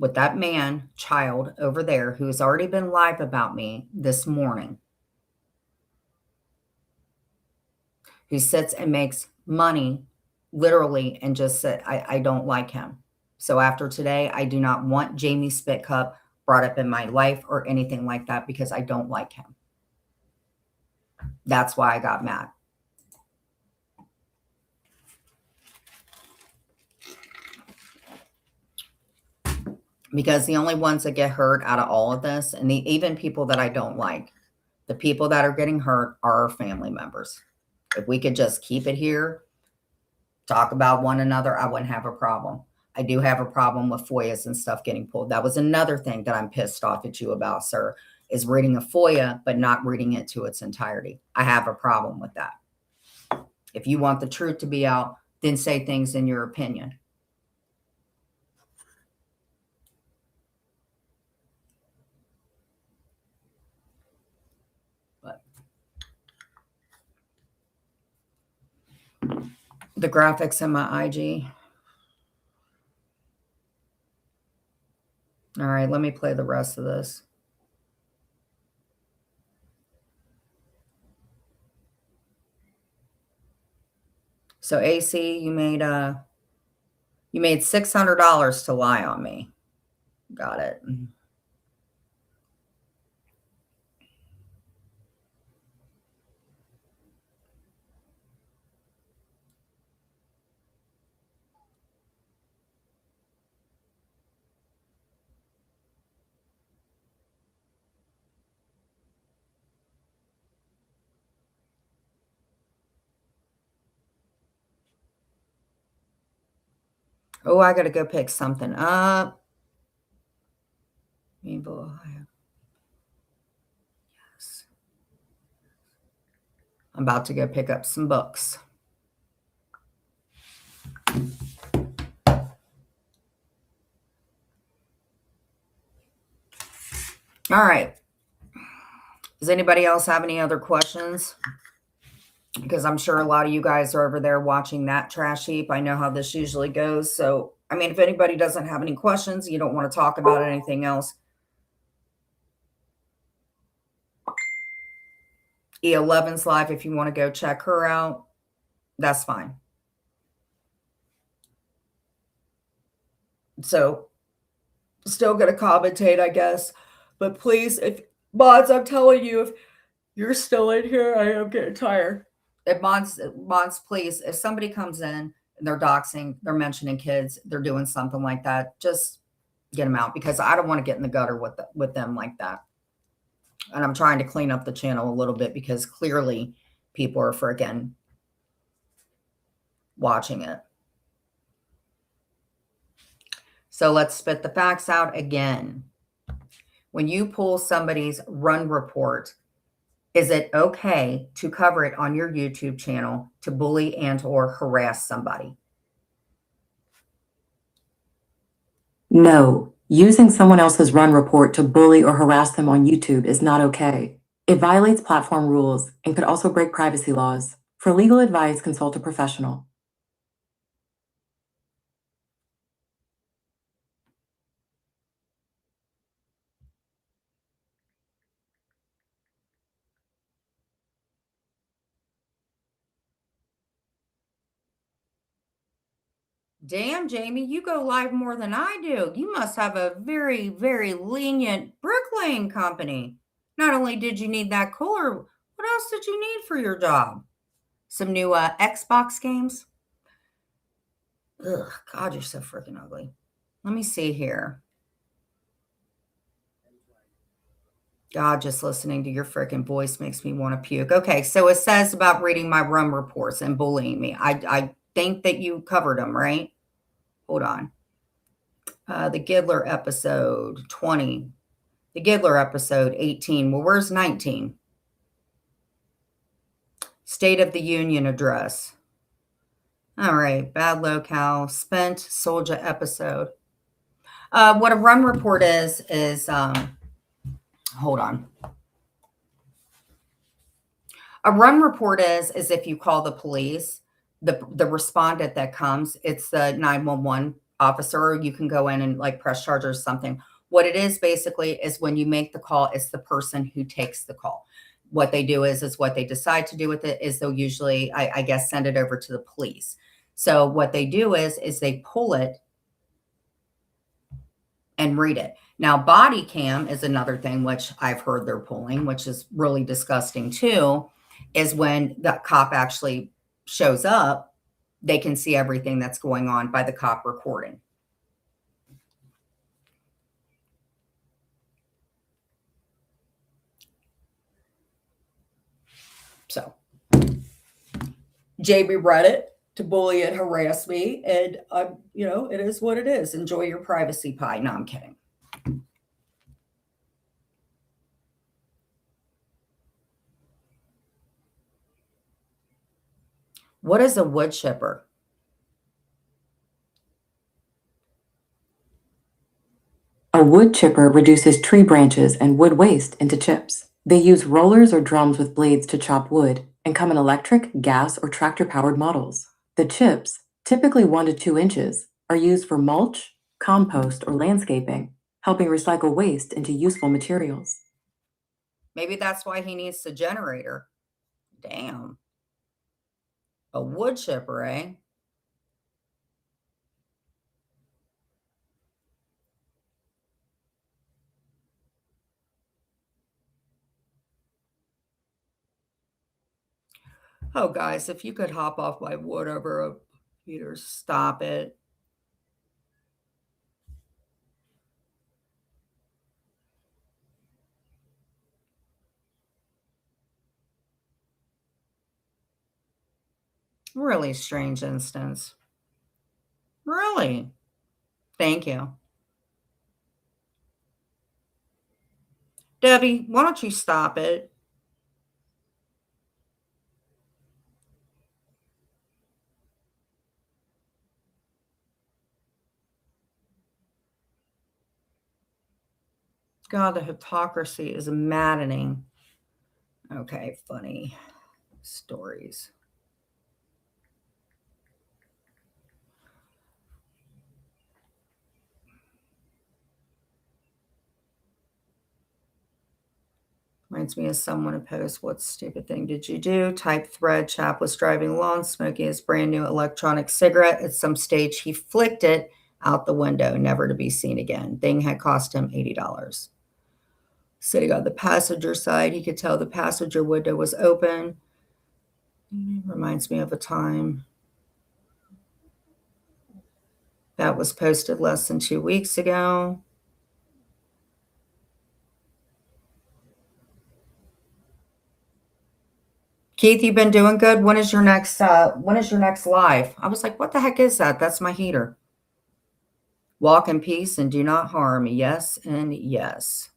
with that man child over there who has already been live about me this morning, who sits and makes money literally and just said, I don't like him. So after today, I do not want Jamie Spitcup brought up in my life or anything like that because I don't like him. That's why I got mad. Because the only ones that get hurt out of all of this, and even people that I don't like, the people that are getting hurt are our family members. If we could just keep it here, talk about one another, I wouldn't have a problem. I do have a problem with FOIAs and stuff getting pulled. That was another thing that I'm pissed off at you about, sir, is reading a FOIA, but not reading it to its entirety. I have a problem with that. If you want the truth to be out, then say things in your opinion. But the graphics in my IG. All right, let me play the rest of this. So AC, you made $600 to lie on me. Got it. Oh, I got to go pick something up. Yes. I'm about to go pick up some books. All right. Does anybody else have any other questions? Because I'm sure a lot of you guys are over there watching that trash heap. I know how this usually goes. So, I mean, if anybody doesn't have any questions, you don't want to talk about anything else. E11's live. If you want to go check her out, that's fine. So, still going to commentate, I guess. But please, if mods, I'm telling you, if you're still in here, I am getting tired. If mods, please, if somebody comes in and they're doxing, they're mentioning kids, they're doing something like that, just get them out because I don't want to get in the gutter with them like that. And I'm trying to clean up the channel a little bit because clearly people are freaking watching it. So let's spit the facts out again. When you pull somebody's run report, is it okay to cover it on your YouTube channel to bully and or harass somebody? No, using someone else's run report to bully or harass them on YouTube is not okay. It violates platform rules and could also break privacy laws. For legal advice, consult a professional. Damn, Jamie, you go live more than I do. You must have a very, very lenient bricklaying company. Not only did you need that cooler, what else did you need for your job? Some new Xbox games? Ugh, God, you're so freaking ugly. Let me see here. God, just listening to your freaking voice makes me want to puke. Okay, so it says about reading my run reports and bullying me. I think that you covered them, right? Hold on. The Giddler episode 20. The Giddler episode 18. Well, where's 19? State of the Union address. All right. Bad locale. Spent Soldier episode. What a run report is hold on. A run report is if you call the police, the respondent that comes, it's the 911 officer, or you can go in and like press charge or something. What it is basically is when you make the call, it's the person who takes the call. What they do is what they decide to do with it is they'll usually, I guess, send it over to the police. So what they do is they pull it and read it. Now, body cam is another thing, which I've heard they're pulling, which is really disgusting too, is when the cop actually shows up, they can see everything that's going on by the cop recording. So JB read it to bully and harass me, and it is what it is. Enjoy your privacy pie. No, I'm kidding. What is a wood chipper? A wood chipper reduces tree branches and wood waste into chips. They use rollers or drums with blades to chop wood and come in electric, gas, or tractor-powered models. The chips, typically 1 to 2 inches, are used for mulch, compost, or landscaping, helping recycle waste into useful materials. Maybe that's why he needs the generator. Damn. A wood chipper, eh? Oh, guys, if you could hop off my wood over a heater, stop it. Really strange instance. Really? Thank you. Debbie, why don't you stop it? God, the hypocrisy is maddening. Okay, funny stories. Reminds me of someone who posts, what stupid thing did you do? Type thread, chap was driving along, smoking his brand new electronic cigarette. At some stage, he flicked it out the window, never to be seen again. Thing had cost him $80. Sitting on the passenger side, he could tell the passenger window was open. Reminds me of a time that was posted less than 2 weeks ago. Keith, you've been doing good. When is your next live? I was like, what the heck is that? That's my heater. Walk in peace and do not harm. Yes and yes.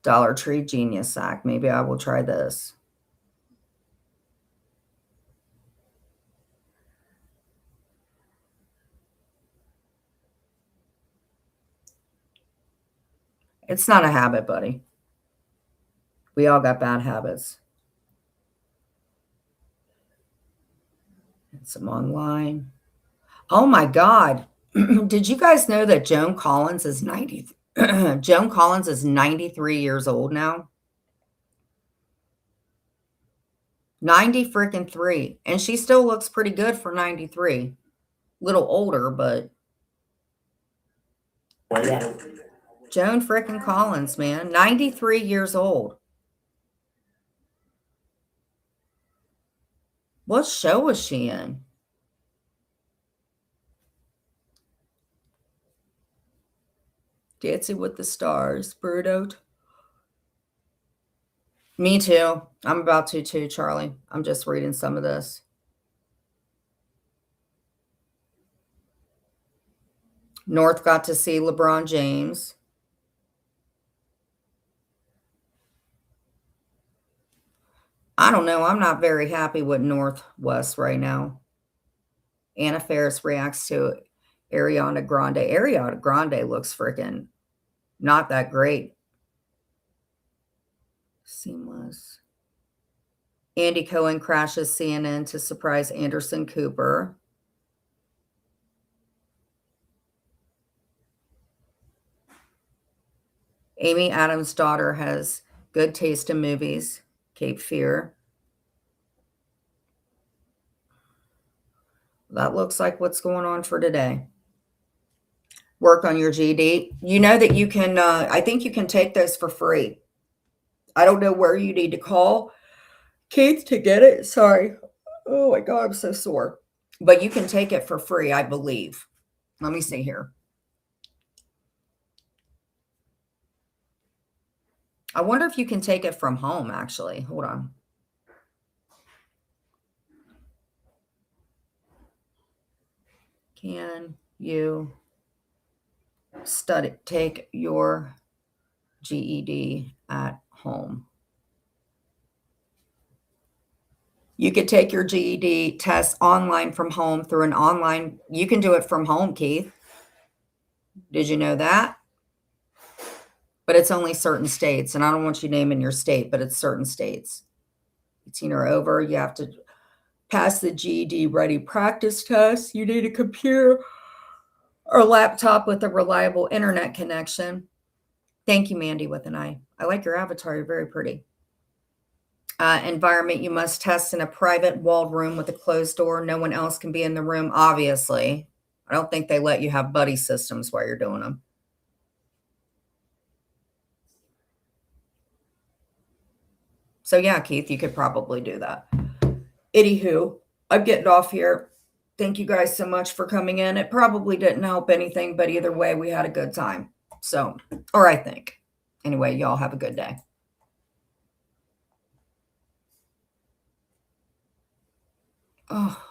Dollar Tree Genius Sack. Maybe I will try this. It's not a habit, buddy. We all got bad habits. Get some online. Oh my God. Did you guys know that Joan Collins is 93 years old now? 90 freaking 3. And she still looks pretty good for 93. Little older, but yeah. Joan freaking Collins, man. 93 years old. What show was she in? Dancing with the Stars. Bird. Me too. I'm about to too, Charlie. I'm just reading some of this. North got to see LeBron James. I don't know. I'm not very happy with Northwest right now. Anna Ferris reacts to Ariana Grande. Ariana Grande looks freaking not that great. Seamless. Andy Cohen crashes CNN to surprise Anderson Cooper. Amy Adams' daughter has good taste in movies. Cape Fear. That looks like what's going on for today. Work on your GED. You know that you can, I think you can take those for free. I don't know where you need to call, Keith, to get it. Sorry. Oh my God, I'm so sore. But you can take it for free, I believe. Let me see here. I wonder if you can take it from home, actually. Hold on. Can you take your GED at home? You could take your GED test online from home through an online. You can do it from home, Keith. Did you know that? But it's only certain states, and I don't want you naming your state, but it's certain states. 18 or over, you have to pass the GED ready practice test. You need a computer or laptop with a reliable internet connection. Thank you, Mandy, with an I. I like your avatar. You're very pretty. Environment, you must test in a private walled room with a closed door. No one else can be in the room, obviously. I don't think they let you have buddy systems while you're doing them. So yeah, Keith, you could probably do that. Anywho, I'm getting off here. Thank you guys so much for coming in. It probably didn't help anything, but either way, we had a good time. So, or I think. Anyway, y'all have a good day. Oh.